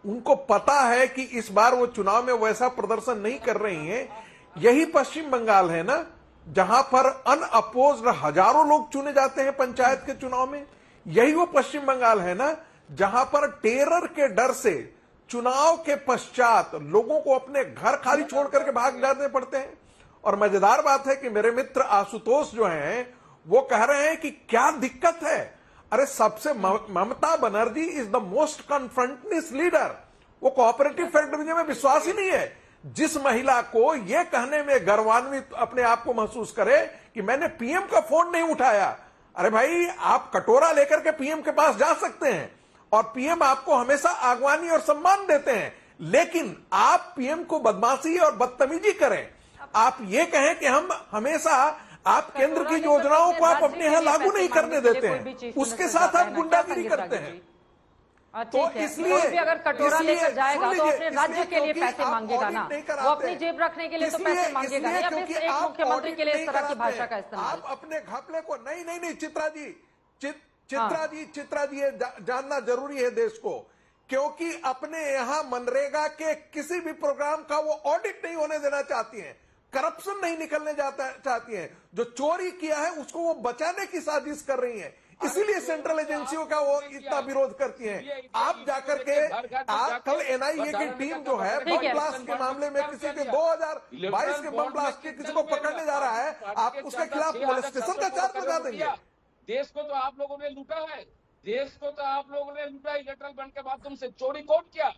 उनको पता है कि इस बार वो चुनाव में वैसा प्रदर्शन नहीं कर रही हैं। यही पश्चिम बंगाल है ना जहां पर अनअपोज्ड हजारों लोग चुने जाते हैं पंचायत के चुनाव में। यही वो पश्चिम बंगाल है ना जहां पर टेरर के डर से चुनाव के पश्चात लोगों को अपने घर खाली छोड़ करके भाग जाने पड़ते हैं। और मजेदार बात है कि मेरे मित्र आशुतोष जो हैं वो कह रहे हैं कि क्या दिक्कत है। अरे सबसे Mamata Banerjee is the most confrontationist leader. वो कोऑपरेटिव फेडरल डिवीजन में विश्वास ही नहीं है। जिस महिला को यह कहने में गर्वान्वित अपने आप को महसूस करे कि मैंने पीएम का फोन नहीं उठाया, अरे भाई आप कटोरा लेकर के पीएम के पास जा सकते हैं और पीएम आपको हमेशा आगवानी और सम्मान देते हैं, लेकिन आप पीएम को बदमाशी और बदतमीजी करें, आप ये कहें कि हम हमेशा आप केंद्र की योजनाओं को आप अपने यहां लागू नहीं करने देते हैं, उसके साथ आप गुंडागिरी करते हैं। तो इसलिए भी अगर कटोरा लेकर जाएगा तो अपने राज्य के लिए पैसे मांगेगा ना, वो अपनी जेब रखने के लिए तो पैसे मांगेगा नहीं। अब इस एक मुख्यमंत्री के लिए इस तरह की भाषा का इस्तेमाल, आप अपने घपले को नहीं चित्रा जी ये जानना जरूरी है देश को, क्योंकि अपने यहां मनरेगा के किसी भी प्रोग्राम का वो ऑडिट नहीं होने देना चाहती हैं, करप्शन नहीं निकलने चाहती हैं, जो चोरी किया है उसको वो बचाने की साजिश कर रही हैं, इसीलिए सेंट्रल एजेंसियों का वो इतना विरोध करती हैं। आप जाकर के कल एनआईए की टीम जो है बम ब्लास्ट के मामले में किसी के 2022 के बम ब्लास्ट के किसी को पकड़ने जा रहा है, आप उसके खिलाफ मोलेस्टेशन का चार्ज लगा देंगे। देश को तो आप लोगों ने लूटा है, देश को तो आप लोगों ने लूटा। इलेक्ट्रल बॉन्ड के माध्यम से चोरी कौन किया?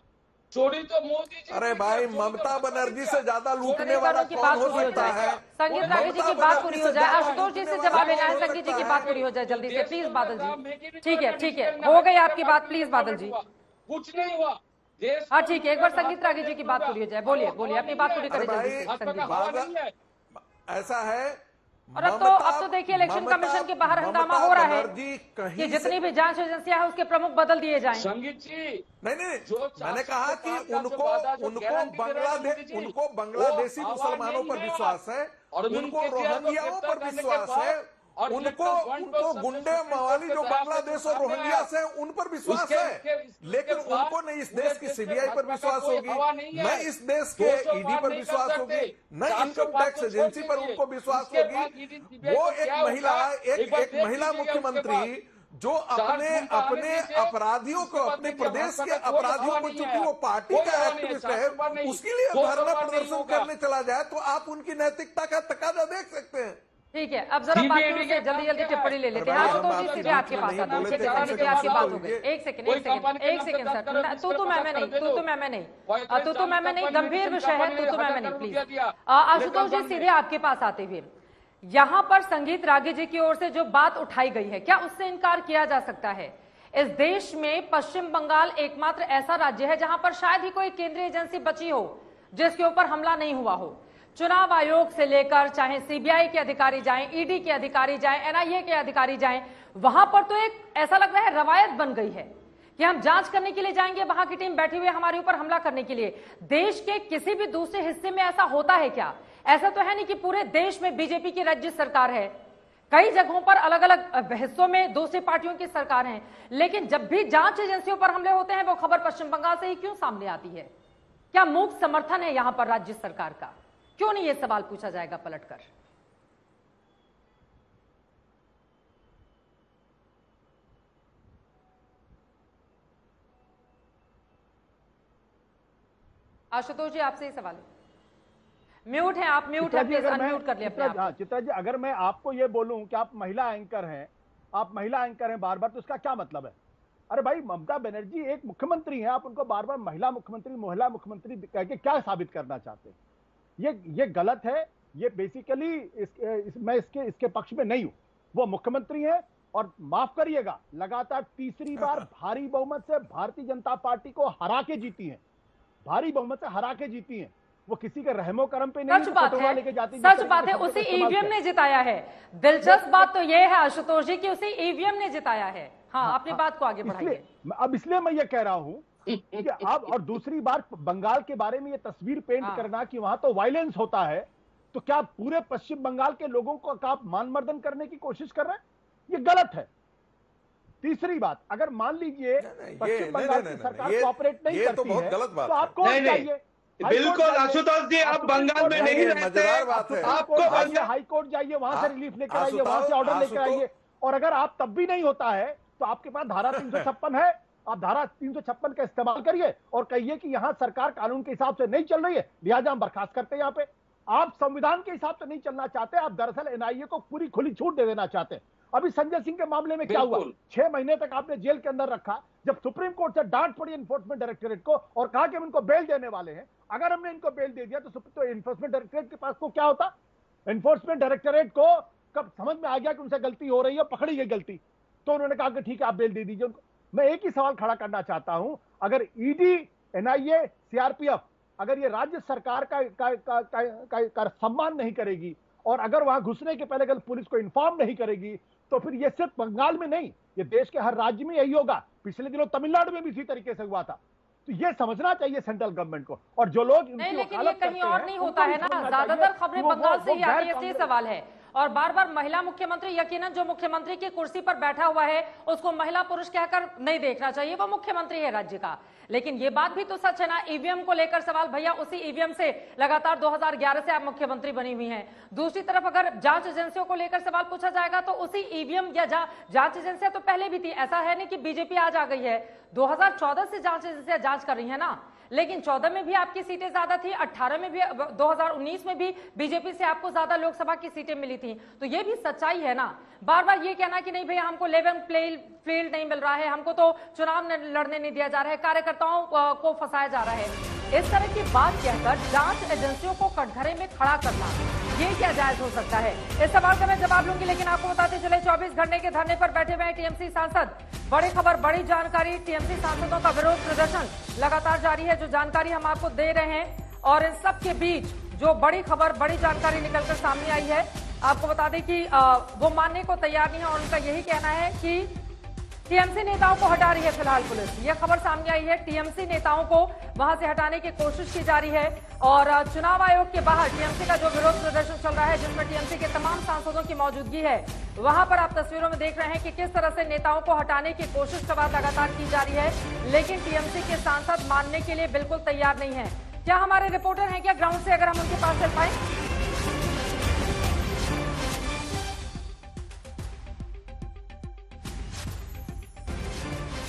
चोरी तो मोदी जी। अरे भाई, ममता बनर्जी से ज्यादा लूटने वाला की कौन बात हो पूरी हो सकता जाए, है? संगीत रागी जी की बात पूरी हो जाए, आशुतोष जी से जवाब लेना है, संगीत जी की बात पूरी हो जाए जल्दी से प्लीज बादल जी। ठीक है, हो गई आपकी बात, प्लीज बादल जी। कुछ नहीं हुआ। हाँ ठीक है, एक बार संगीत रागी जी की बात पूरी हो जाए, बोलिए बोलिए अपनी बात पूरी करें जल्दी से संगीत जी। ऐसा है, और अब तो देखिए इलेक्शन कमीशन के बाहर हंगामा हो रहा है कि जितनी भी जांच एजेंसियां हैं उसके प्रमुख बदल दिए जाएं। संगीत जी नहीं, मैंने कहा कि उनको बांग्लादेशी मुसलमानों पर विश्वास है, उनको रोहिंग्याओं पर विश्वास है, उनको गुंडे मवाली जो बांग्लादेश और रोहिंग्या से उन पर विश्वास है, लेकिन उनको नहीं इस देश की सीबीआई पर विश्वास होगी, न इस देश के ईडी पर विश्वास होगी, न इनकम टैक्स एजेंसी पर उनको विश्वास होगी। वो एक महिला मुख्यमंत्री जो अपने अपराधियों को, अपने प्रदेश के अपराधियों को, चूंकि वो पार्टी का एक्टिविस्ट है, उसके लिए धरना प्रदर्शन करने चला जाए तो आप उनकी नैतिकता का तकाजा देख सकते हैं। ठीक है, अब जरा बातों से जल्दी जल्दी टिप्पणी ले लेते हैं। आशुतोष जी सीधे आपके पास आते हैं, आपकी बात हो गई। एक सेकंड सर, तू मैं नहीं, गंभीर विषय है, तू मैं नहीं, प्लीज। आशुतोष जी सीधे आपके पास आते हुए, यहाँ पर संगीत रागी जी की ओर से जो बात उठाई गई है, क्या उससे इनकार किया जा सकता है? इस देश में पश्चिम बंगाल एकमात्र ऐसा राज्य है जहां पर शायद ही कोई केंद्रीय एजेंसी बची हो जिसके ऊपर हमला नहीं हुआ हो। चुनाव आयोग से लेकर चाहे सीबीआई के अधिकारी जाएं, ईडी के अधिकारी जाएं, एनआईए के अधिकारी जाएं, वहां पर तो एक ऐसा लग रहा है रवायत बन गई है कि हम जांच करने के लिए जाएंगे, वहां की टीम बैठी हुई है हमारे ऊपर हमला करने के लिए। देश के किसी भी दूसरे हिस्से में ऐसा होता है क्या? ऐसा तो है नहीं कि पूरे देश में बीजेपी की राज्य सरकार है, कई जगहों पर अलग अलग हिस्सों में दूसरी पार्टियों की सरकार है, लेकिन जब भी जांच एजेंसियों पर हमले होते हैं वो खबर पश्चिम बंगाल से ही क्यों सामने आती है? क्या मूक समर्थन है यहां पर राज्य सरकार का? क्यों नहीं ये सवाल पूछा जाएगा पलटकर? आशुतोष जी आपसे ही सवाल है। म्यूट है आप, म्यूट है, प्लीज अनम्यूट कर लिया अपने आप। चित्रा जी, अगर मैं आपको ये बोलूं कि आप महिला एंकर हैं, बार बार, तो इसका क्या मतलब है? अरे भाई, ममता बनर्जी एक मुख्यमंत्री हैं, आप उनको बार बार महिला मुख्यमंत्री कह के क्या साबित करना चाहते हैं? ये गलत है। ये बेसिकली मैं इसके पक्ष में नहीं हूं। वो मुख्यमंत्री हैं और माफ करिएगा, लगातार तीसरी बार भारी बहुमत से भारतीय जनता पार्टी को हरा के जीती हैं, भारी बहुमत से हरा के जीती हैं। वो किसी के रहमो करम पे नहीं, सच बात है, उसी ईवीएम ने जिताया है। दिलचस्प बात तो ये है आशुतोष जी कि उसी ईवीएम ने जिताया है। हाँ, अपनी बात को आगे बढ़ाइए। अब इसलिए मैं ये कह रहा हूं कि अब, और दूसरी बार बंगाल के बारे में ये तस्वीर पेंट करना कि वहां तो वायलेंस होता है, तो क्या पूरे पश्चिम बंगाल के लोगों को आप मान मर्दन की कोशिश कर रहे हैं? ये गलत है। तीसरी बात, अगर मान लीजिए पश्चिम बंगाल की सरकार कोऑपरेट नहीं करती है तो आपको चाहिए। बिल्कुल आशुतोष जी, आप बंगाल में नहीं रहते, आपको हाईकोर्ट जाइए, वहां से रिलीफ लेकर आइए, वहां से ऑर्डर लेकर आइए। और अगर आप तब भी नहीं होता है तो आपके पास धारा 356 है, आप धारा 356 का इस्तेमाल करिए और कहिए कि यहां सरकार कानून के हिसाब से नहीं चल रही है, लिहाजा हम बर्खास्त करते हैं। यहाँ पे आप संविधान के हिसाब से नहीं चलना चाहते, आप दरअसल एनआईए को पूरी खुली छूट दे देना चाहते हैं। अभी संजय सिंह के मामले में क्या हुआ? 6 महीने तक आपने जेल के अंदर रखा। जब सुप्रीम कोर्ट से डांट पड़ी एनफोर्समेंट डायरेक्टरेट को और कहा कि हम इनको बेल देने वाले हैं, अगर हमने इनको बेल दे दिया तो एनफोर्समेंट डायरेक्टरेट के पास को क्या होता? एनफोर्समेंट डायरेक्टरेट को कब समझ में आ गया कि उनसे गलती हो रही है, पकड़ी गई गलती, तो उन्होंने कहा कि ठीक है आप बेल दे दीजिए उनको। मैं एक ही सवाल खड़ा करना चाहता हूं, अगर ईडी, एनआईए, सीआरपीएफ अगर ये राज्य सरकार का सम्मान नहीं करेगी और अगर वहां घुसने के पहले अगर पुलिस को इन्फॉर्म नहीं करेगी, तो फिर ये सिर्फ बंगाल में नहीं, ये देश के हर राज्य में यही होगा। पिछले दिनों तमिलनाडु में भी इसी तरीके से हुआ था। तो ये समझना चाहिए सेंट्रल गवर्नमेंट को। और जो लोग नहीं, लेकिन ये कहीं और नहीं होता है ना, ज्यादातर खबरें बंगाल से ही आती है, ये सवाल है। और बार बार महिला मुख्यमंत्री, यकीनन जो मुख्यमंत्री की कुर्सी पर बैठा हुआ है उसको महिला पुरुष कहकर नहीं देखना चाहिए, वो मुख्यमंत्री है राज्य का। लेकिन ये बात भी तो सच है ना, ईवीएम को लेकर सवाल, भैया उसी ईवीएम से लगातार 2011 से आप मुख्यमंत्री बनी हुई हैं। दूसरी तरफ अगर जांच एजेंसियों को लेकर सवाल पूछा जाएगा तो उसी ईवीएम या जांच एजेंसियां तो पहले भी थी, ऐसा है नहीं कि बीजेपी आज आ गई है। 2014 से जांच एजेंसियां जांच कर रही है ना, लेकिन 14 में भी आपकी सीटें ज्यादा थी, 18 में भी, 2019 में भी बीजेपी से आपको ज्यादा लोकसभा की सीटें मिली थी। तो ये भी सच्चाई है ना, बार बार ये कहना कि नहीं भैया हमको लेवल फील्ड नहीं मिल रहा है, हमको तो चुनाव लड़ने नहीं दिया जा रहा है, कार्यकर्ताओं को फंसाया जा रहा है। इस तरह की बात कहकर जांच एजेंसियों को कटघरे में खड़ा करना, ये क्या जायज हो सकता है? इस सवाल का मैं जवाब लूंगी, लेकिन आपको बताते चले 24 घंटे के धरने पर बैठे हुए हैं टीएमसी सांसद। बड़ी खबर, बड़ी जानकारी, टीएमसी सांसदों का विरोध प्रदर्शन लगातार जारी है, जो जानकारी हम आपको दे रहे हैं। और इन सब के बीच जो बड़ी खबर, बड़ी जानकारी निकलकर सामने आई है, आपको बता दें कि वो मानने को तैयार नहीं है और उनका यही कहना है कि टीएमसी नेताओं को हटा रही है फिलहाल पुलिस। यह खबर सामने आई है, टीएमसी नेताओं को वहां से हटाने की कोशिश की जा रही है। और चुनाव आयोग के बाहर टीएमसी का जो विरोध प्रदर्शन चल रहा है, जिसमें टीएमसी के तमाम सांसदों की मौजूदगी है, वहां पर आप तस्वीरों में देख रहे हैं कि किस तरह से नेताओं को हटाने की कोशिश लगातार की जा रही है, लेकिन टीएमसी के सांसद मानने के लिए बिल्कुल तैयार नहीं है। क्या हमारे रिपोर्टर हैं क्या ग्राउंड से, अगर हम उनके पास चल पाए?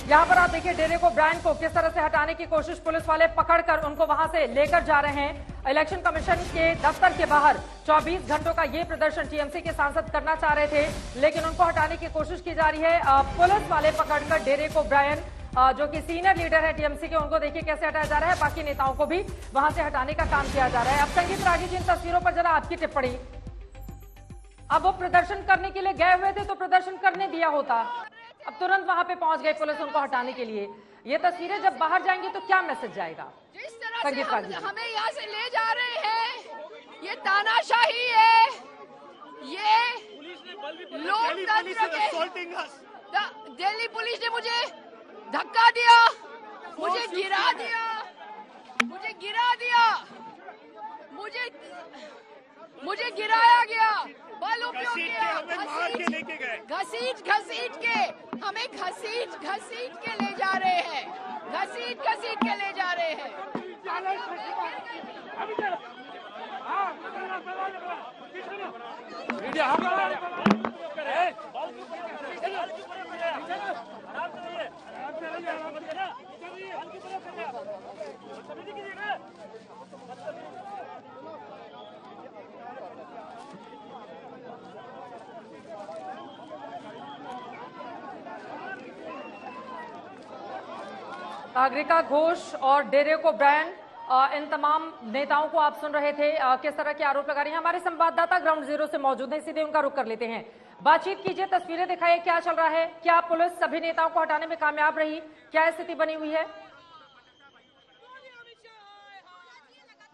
यहां पर आप देखिए डेरेक ओब्रायन को किस तरह से हटाने की कोशिश पुलिस वाले पकड़कर उनको वहां से लेकर जा रहे हैं। इलेक्शन कमीशन के दफ्तर के बाहर 24 घंटों का ये प्रदर्शन टीएमसी के सांसद करना चाह रहे थे, लेकिन उनको हटाने की कोशिश की जा रही है। पुलिस वाले पकड़कर डेरेक ओब्रायन जो कि सीनियर लीडर है टीएमसी के, उनको देखिए कैसे हटाया जा रहा है। बाकी नेताओं को भी वहां से हटाने का काम किया जा रहा है। अब संगीत रागी जी, इन तस्वीरों पर जरा आपकी टिप्पणी। अब वो प्रदर्शन करने के लिए गए हुए थे तो प्रदर्शन करने दिया होता, अब तुरंत वहां पे पहुंच गई पुलिस उनको हटाने के लिए। ये तस्वीरें जब बाहर जाएंगी तो क्या मैसेज जाएगा? जिस तरह से हमें यहाँ से ले जा रहे हैं, ये तानाशाही है, ये लोकतंत्र के। दिल्ली पुलिस ने मुझे धक्का दिया, मुझे गिरा दिया, मुझे गिराया गया, बल उपयोग किया, घसीट के हमें घसीट के ले जा रहे हैं, घसीट के ले जा रहे हैं। नागरिका घोष और डेरेक ओब्रायन, इन तमाम नेताओं को आप सुन रहे थे किस तरह के आरोप लगा रहे हैं। हमारे संवाददाता ग्राउंड जीरो से मौजूद हैं, सीधे उनका रुख कर लेते हैं। बातचीत कीजिए, तस्वीरें दिखाइए, क्या चल रहा है? क्या पुलिस सभी नेताओं को हटाने में कामयाब रही? क्या स्थिति बनी हुई है?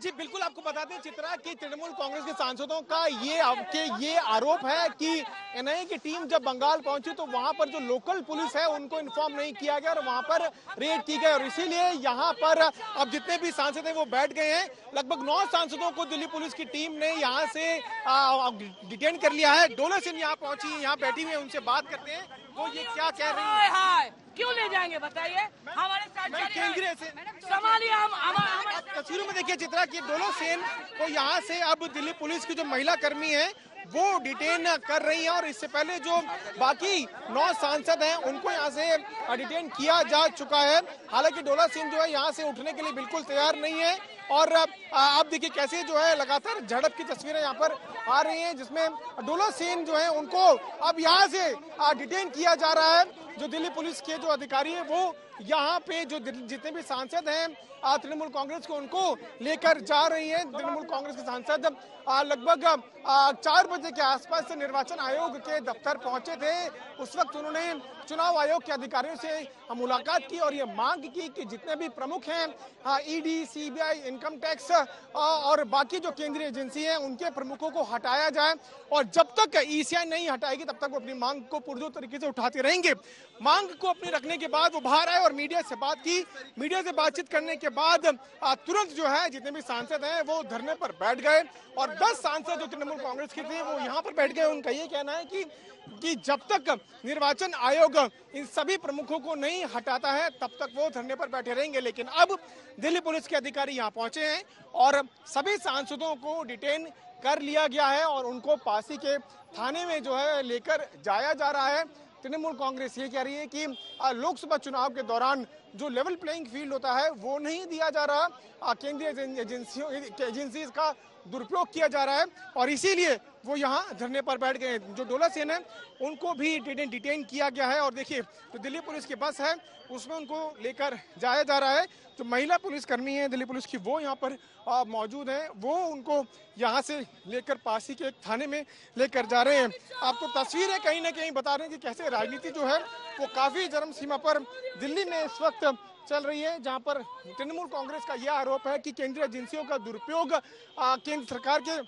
जी बिल्कुल, आपको बता दें चित्रा कि तृणमूल कांग्रेस के सांसदों का ये आरोप है कि एनआईए की टीम जब बंगाल पहुंची तो वहां पर जो लोकल पुलिस है उनको इन्फॉर्म नहीं किया गया और वहां पर रेड की गई, और इसीलिए यहां पर अब जितने भी सांसद हैं वो बैठ गए हैं। लगभग 9 सांसदों को दिल्ली पुलिस की टीम ने यहां से डिटेन कर लिया है। डोले सिंह यहाँ पहुंची, यहाँ बैठी हुई है, उनसे बात करते हैं वो ये क्या कह रही है। क्यों ले जाएंगे बताइए? हमारे साथ केंद्रीय से संभालिए। हम तस्वीरों में देखिए चित्रा की डोलो सेन को यहाँ से अब दिल्ली पुलिस की जो महिला कर्मी है वो डिटेन कर रही है, और इससे पहले जो बाकी 9 सांसद हैं उनको यहाँ से डिटेन किया जा चुका है। हालांकि डोला सिंह जो है यहाँ से उठने के लिए बिल्कुल तैयार नहीं है, और आप देखिए कैसे जो है लगातार झड़प की तस्वीरें यहाँ पर आ रही हैं, जिसमें डोला सिंह जो है उनको अब यहाँ से डिटेन किया जा रहा है। जो दिल्ली पुलिस के जो अधिकारी है वो यहाँ पे जो जितने भी सांसद हैं तृणमूल कांग्रेस को, उनको लेकर जा रही है। तृणमूल कांग्रेस के सांसद लगभग 4 बजे के आसपास से निर्वाचन आयोग के दफ्तर पहुंचे थे। उस वक्त उन्होंने चुनाव आयोग के अधिकारियों से मुलाकात की और ये मांग की कि जितने भी प्रमुख हैं ईडी, सीबीआई, इनकम टैक्स और बाकी जो केंद्रीय एजेंसी है उनके प्रमुखों को हटाया जाए, और जब तक ईसीआई नहीं हटाएगी तब तक वो अपनी मांग को पुरजोर तरीके से उठाते रहेंगे। मांग को अपनी रखने के बाद वो बाहर आए और मीडिया से बात की। मीडिया से बातचीत करने के बाद तुरंत जो है जितने भी सांसद हैं वो धरने पर बैठ गए, और 10 सांसद जो तृणमूल कांग्रेस के थे वो यहाँ पर बैठ गए। उनका ये कहना है कि जब तक निर्वाचन आयोग इन सभी प्रमुखों को नहीं हटाता है तब तक वो धरने पर बैठे रहेंगे। लेकिन अब दिल्ली पुलिस के अधिकारी यहाँ पहुंचे हैं और सभी सांसदों को डिटेन कर लिया गया है और उनको पासी के थाने में जो है लेकर जाया जा रहा है। तृणमूल कांग्रेस ये कह रही है कि लोकसभा चुनाव के दौरान जो लेवल प्लेइंग फील्ड होता है वो नहीं दिया जा रहा, केंद्रीय एजेंसीज का दुरुपयोग किया जा रहा है और इसीलिए वो यहाँ धरने पर बैठ गए। जो डोला सेन है उनको भी डिटेन किया गया है और देखिए जो दिल्ली पुलिस की बस है उसमें उनको लेकर जाया जा रहा है। जो महिला पुलिसकर्मी है दिल्ली पुलिस की वो यहाँ पर मौजूद हैं, वो उनको यहाँ से लेकर पास ही के एक थाने में लेकर जा रहे हैं। आपको तस्वीरें कहीं ना कहीं बता रहे हैं कि कैसे राजनीति जो है वो काफी चरम सीमा पर दिल्ली में इस वक्त चल रही है, जहां पर तृणमूल कांग्रेस का यह आरोप है कि केंद्रीय एजेंसियों का दुरुपयोग केंद्र सरकार के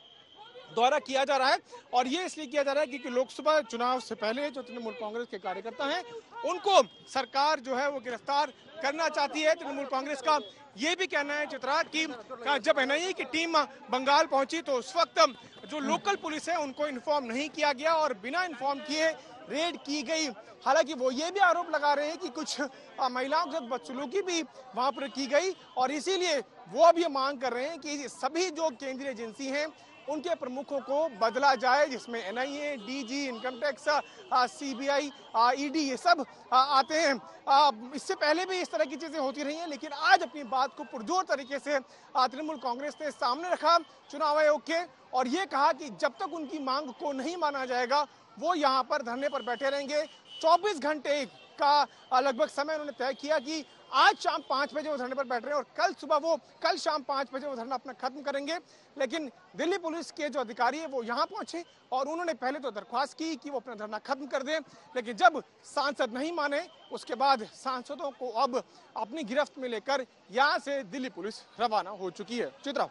द्वारा किया जा रहा है और ये इसलिए किया जा रहा है क्योंकि लोकसभा चुनाव से पहले जो तृणमूल कांग्रेस के कार्यकर्ता हैं उनको सरकार जो है वो गिरफ्तार करना चाहती है। तृणमूल कांग्रेस का ये भी कहना है चित्रा कि जब एनआईए की टीम बंगाल पहुंची तो उस वक्त जो लोकल पुलिस है उनको इन्फॉर्म नहीं किया गया और बिना इन्फॉर्म किए रेड की गई। हालांकि वो ये भी आरोप लगा रहे हैं कि कुछ महिलाओं के साथ बदसलूकी भी वहां पर की गई और इसीलिए वो अब ये मांग कर रहे हैं कि सभी जो केंद्रीय एजेंसी हैं उनके प्रमुखों को बदला जाए, जिसमें NIA, DG, income tax, CBI, ED ये सब आते हैं। इससे पहले भी इस तरह की चीजें होती रही हैं, लेकिन आज अपनी बात को पुरजोर तरीके से तृणमूल कांग्रेस ने सामने रखा चुनाव आयोग के और ये कहा कि जब तक उनकी मांग को नहीं माना जाएगा वो यहाँ पर धरने पर बैठे रहेंगे। 24 घंटे का लगभग समय उन्होंने तय किया कि आज शाम 5 बजे वो धरने पर बैठ रहे हैं और कल शाम 5 बजे वो धरना अपना खत्म करेंगे। लेकिन दिल्ली पुलिस के जो अधिकारी है वो यहाँ पहुंचे और उन्होंने पहले तो दरख्वास्त की कि वो अपना धरना खत्म कर दें, लेकिन जब सांसद नहीं माने उसके बाद सांसदों को अब अपनी गिरफ्त में लेकर यहाँ से दिल्ली पुलिस रवाना हो चुकी है। चित्रा।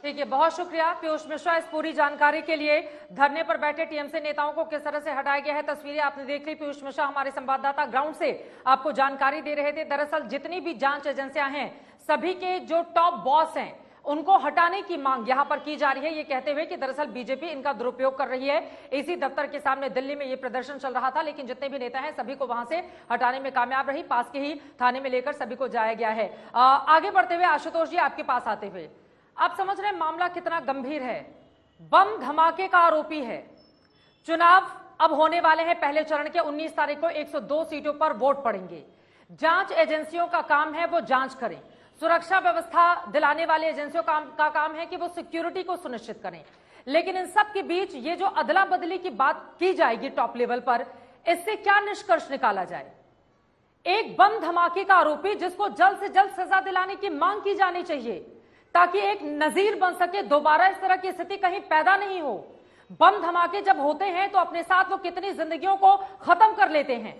ठीक है, बहुत शुक्रिया पीयूष मिश्रा इस पूरी जानकारी के लिए। धरने पर बैठे टीएमसी नेताओं को किस तरह से हटाया गया है तस्वीरें आपने देख ली। पीयूष मिश्रा हमारे संवाददाता ग्राउंड से आपको जानकारी दे रहे थे। दरअसल जितनी भी जांच एजेंसियां हैं सभी के जो टॉप बॉस हैं उनको हटाने की मांग यहां पर की जा रही है, ये कहते हुए कि दरअसल बीजेपी इनका दुरुपयोग कर रही है। इसी दफ्तर के सामने दिल्ली में ये प्रदर्शन चल रहा था, लेकिन जितने भी नेता हैं सभी को वहां से हटाने में कामयाब रही। पास के ही थाने में लेकर सभी को जाया गया है। आगे बढ़ते हुए आशुतोष जी आपके पास आते हुए, आप समझ रहे हैं मामला कितना गंभीर है। बम धमाके का आरोपी है। चुनाव अब होने वाले हैं पहले चरण के। 19 तारीख को 102 सीटों पर वोट पड़ेंगे। जांच एजेंसियों का काम है वो जांच करें, सुरक्षा व्यवस्था दिलाने वाली एजेंसियों का काम है कि वो सिक्योरिटी को सुनिश्चित करें। लेकिन इन सब के बीच ये जो अदला बदली की बात की जाएगी टॉप लेवल पर, इससे क्या निष्कर्ष निकाला जाए? एक बम धमाके का आरोपी जिसको जल्द से जल्द सजा दिलाने की मांग की जानी चाहिए ताकि एक नजीर बन सके, दोबारा इस तरह की स्थिति कहीं पैदा नहीं हो। बम धमाके जब होते हैं तो अपने साथ वो कितनी जिंदगियों को खत्म कर लेते हैं।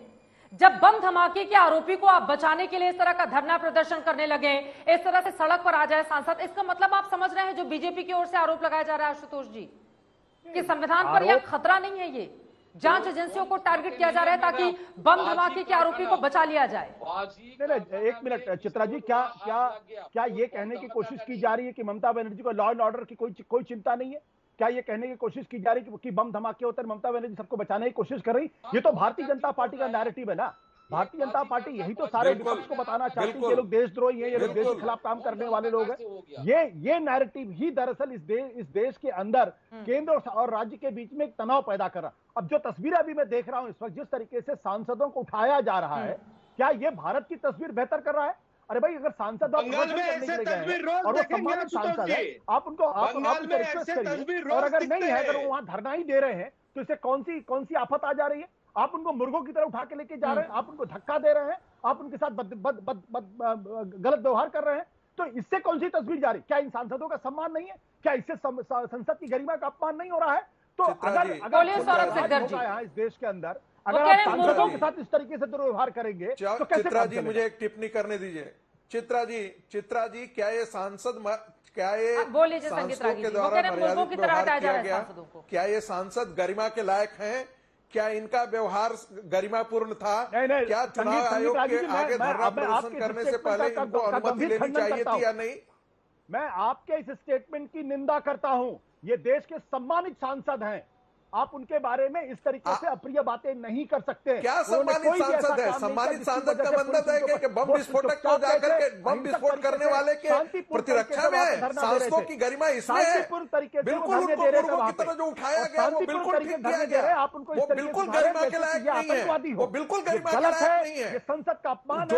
जब बम धमाके के आरोपी को आप बचाने के लिए इस तरह का धरना प्रदर्शन करने लगे, इस तरह से सड़क पर आ जाए सांसद, इसका मतलब आप समझ रहे हैं जो बीजेपी की ओर से आरोप लगाया जा रहा है आशुतोष जी कि संविधान पर यह खतरा नहीं है, ये जांच एजेंसियों को टारगेट किया जा रहा है ताकि बम धमाके के आरोपी को बचा लिया जाए। एक मिनट चित्रा जी, क्या ये कहने की कोशिश की जा रही है कि ममता बनर्जी को लॉ एंड ऑर्डर की कोई चिंता नहीं है? क्या ये कहने की कोशिश की जा रही है कि बम धमाके होते हैं ममता बनर्जी सबको बचाने की कोशिश कर रही? ये तो भारतीय जनता पार्टी का नैरेटिव है ना। भारतीय जनता पार्टी यही तो सारे विपक्ष को बताना चाहती है कि ये लोग देशद्रोही हैं, ये लोग देश के खिलाफ काम करने वाले लोग हैं। ये नैरेटिव ही दरअसल इस देश के अंदर केंद्र और राज्य के बीच में एक तनाव पैदा कर रहा। अब जो तस्वीर अभी मैं देख रहा हूं इस वक्त, जिस तरीके से सांसदों को उठाया जा रहा है, क्या ये भारत की तस्वीर बेहतर कर रहा है? अरे भाई, अगर सांसद और वो सम्मानित सांसद है, आप उनको रिक्वेस्ट करिए, और अगर नहीं है, अगर वो वहां धरना ही दे रहे हैं तो इससे कौन सी आफत आ जा रही है? आप उनको मुर्गों की तरह उठा के लेके जा रहे हैं, आप उनको धक्का दे रहे हैं, आप उनके साथ गलत व्यवहार कर रहे हैं, तो इससे कौन सी तस्वीर जा रही? क्या इन सांसदों का सम्मान नहीं है? क्या इससे संसद की गरिमा का अपमान नहीं हो रहा है? तो अगर इस देश के अंदर अगर आप सांसदों के साथ इस तरीके से दुर्व्यवहार करेंगे तो कैसे? चित्रा जी, मुझे एक टिप्पणी करने दीजिए। चित्रा जी, क्या ये सांसदों के द्वारा मर्यादित व्यवहार किया गया? क्या ये सांसद गरिमा के लायक हैं? क्या इनका व्यवहार गरिमापूर्ण था? क्या चुनाव आयोग के आगे धरना प्रदर्शन करने से पहले इनको अनुमति लेनी चाहिए थी या नहीं? मैं आपके इस स्टेटमेंट की निंदा करता हूं। ये देश के सम्मानित सांसद हैं, आप उनके बारे में इस तरीके से अप्रिय बातें नहीं कर सकते। क्या सम्मानित सांसद है? सम्मानित सांसद का मतलब है कि बम विस्फोटक को जाकर के बम विस्फोट करने वाले के प्रतिरक्षा में है। सांसदों की गरिमा इसमें है। बिल्कुल उनको मुर्गों की तरह जो उठाया गया वो बिल्कुल ठीक किया गया। आप उनको वो बिल्कुल गरिमा के लायक नहीं है। वो बिल्कुल गरिमा के लायक नहीं है। संसद का अपमान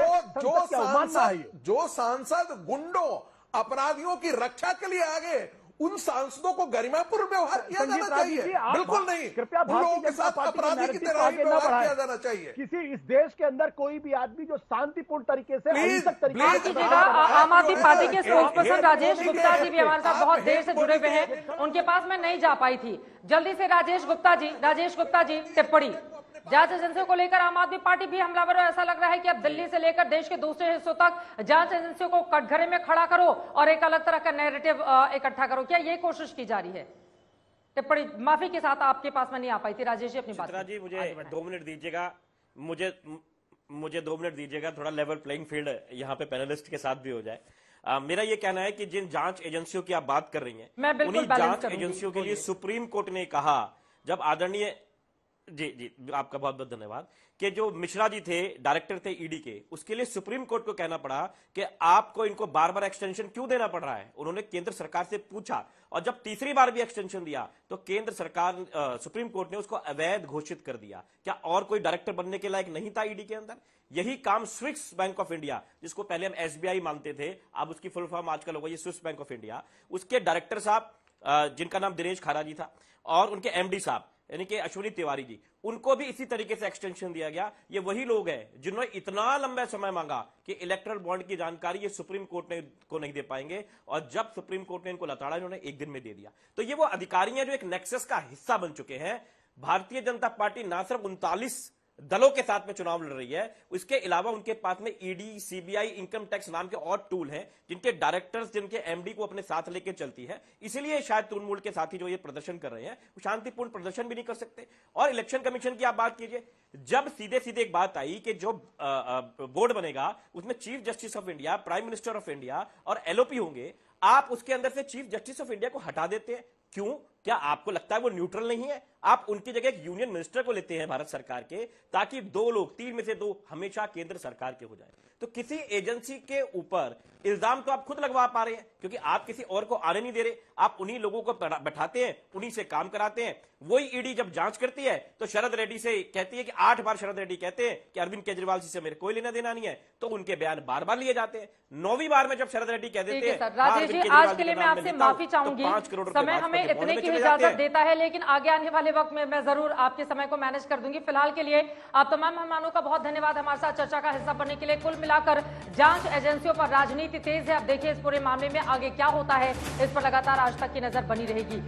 है। जो सांसद गुंडों अपराधियों की रक्षा के लिए आगे, उन सांसदों को गरिमापूर्ण व्यवहार किया जाना चाहिए। बिल्कुल नहीं, कृपया उन लोगों के साथ अपराधी की तरह ही व्यवहार किया जाना चाहिए। किसी इस देश के अंदर कोई भी आदमी जो शांतिपूर्ण तरीके से अहिंसक तरीके से आम आदमी पार्टी के स्पोक्स पर्सन राजेश गुप्ता जी भी हमारे साथ बहुत देर से जुड़े हुए हैं, उनके पास मैं नहीं जा पाई थी। जल्दी से राजेश गुप्ता जी टिप्पणी। जांच एजेंसियों को लेकर आम आदमी पार्टी भी हमलावर है। ऐसा लग रहा है कि अब दिल्ली से लेकर देश के दूसरे हिस्सों तक जांच एजेंसियों को कटघरे में खड़ा करो और एक अलग तरह का नैरेटिव इकट्ठा करो। क्या ये कोशिश की जा रही है? टिप्पणी माफी के साथ आपके पास में नहीं आ पाई थी। राजेश जी अपनी बात जी, मुझे 2 मिनट दीजिएगा, मुझे 2 मिनट दीजिएगा, थोड़ा लेवल प्लेइंग फील्ड यहाँ पे पैनलिस्ट के साथ भी हो जाए। मेरा ये कहना है कि जिन जांच एजेंसियों की आप बात कर रही हैं, उन्हीं जांच एजेंसियों के लिए सुप्रीम कोर्ट ने कहा, जब आदरणीय जी आपका बहुत बहुत धन्यवाद, कि जो मिश्रा जी थे, डायरेक्टर थे ईडी के, उसके लिए सुप्रीम कोर्ट को कहना पड़ा कि आपको इनको बार बार एक्सटेंशन क्यों देना पड़ रहा है। उन्होंने केंद्र सरकार से पूछा और जब तीसरी बार भी एक्सटेंशन दिया तो केंद्र सरकार सुप्रीम कोर्ट ने उसको अवैध घोषित कर दिया। क्या और कोई डायरेक्टर बनने के लायक नहीं था ईडी के अंदर? यही काम स्विस बैंक ऑफ इंडिया, जिसको पहले हम एसबीआई मानते थे, अब उसकी फुल फॉर्म आजकल हो गई स्विस बैंक ऑफ इंडिया, उसके डायरेक्टर साहब जिनका नाम दिनेश खारा जी था और उनके एमडी साहब यानी कि अश्विनी तिवारी जी, उनको भी इसी तरीके से एक्सटेंशन दिया गया। ये वही लोग हैं जिन्होंने इतना लंबा समय मांगा कि इलेक्टोरल बॉन्ड की जानकारी ये सुप्रीम कोर्ट ने को नहीं दे पाएंगे, और जब सुप्रीम कोर्ट ने इनको लताड़ा, इन्होंने एक दिन में दे दिया। तो ये वो अधिकारी हैं जो एक नेक्सस का हिस्सा बन चुके हैं। भारतीय जनता पार्टी ना सिर्फ 39 दलों के साथ में चुनाव लड़ रही है, इसके अलावा उनके पास में ईडी, सीबीआई, इनकम टैक्स नाम के और टूल हैं जिनके डायरेक्टर्स, जिनके एमडी को अपने साथ लेकर चलती है। इसीलिए शायद तृणमूल के साथी जो ये प्रदर्शन कर रहे हैं वो शांतिपूर्ण प्रदर्शन भी नहीं कर सकते। और इलेक्शन कमीशन की आप बात कीजिए, जब सीधे सीधे एक बात आई कि जो बोर्ड बनेगा उसमें chief justice of India, prime minister of India और एलओपी होंगे, आप उसके अंदर से चीफ जस्टिस ऑफ इंडिया को हटा देते हैं। क्यों? क्या आपको लगता है वो न्यूट्रल नहीं है? आप उनकी जगह एक यूनियन मिनिस्टर को लेते हैं भारत सरकार के, ताकि 2 लोग, 3 में से 2 हमेशा केंद्र सरकार के हो जाए। तो किसी एजेंसी के ऊपर इल्जाम तो आप खुद लगवा पा रहे हैं, क्योंकि आप किसी और को आने नहीं दे रहे। आप उन्हीं लोगों को बैठाते हैं, उन्हीं से काम कराते हैं। वही ईडी जब जांच करती है तो शरद रेड्डी से कहती है कि 8 बार शरद रेड्डी कहते हैं कि अरविंद केजरीवाल जी से मेरे कोई लेना देना नहीं है, तो उनके बयान बार बार लिए जाते हैं। 9वीं बार में जब शरद रेड्डी कह देते हैं, राजेश जी आज के लिए मैं आपसे माफी चाहूंगी, समय हमें इतने की इजाजत देता है, लेकिन आगे आने वाले वक्त में मैं जरूर आपके समय को मैनेज कर दूंगी। फिलहाल के लिए आप तमाम मेहमानों का बहुत धन्यवाद हमारे साथ चर्चा का हिस्सा बनने के लिए। कुल मिलाकर जांच एजेंसियों पर राजनीति तेज है। अब देखिए इस पूरे मामले में आगे क्या होता है, इस पर लगातार आज तक की नजर बनी रहेगी।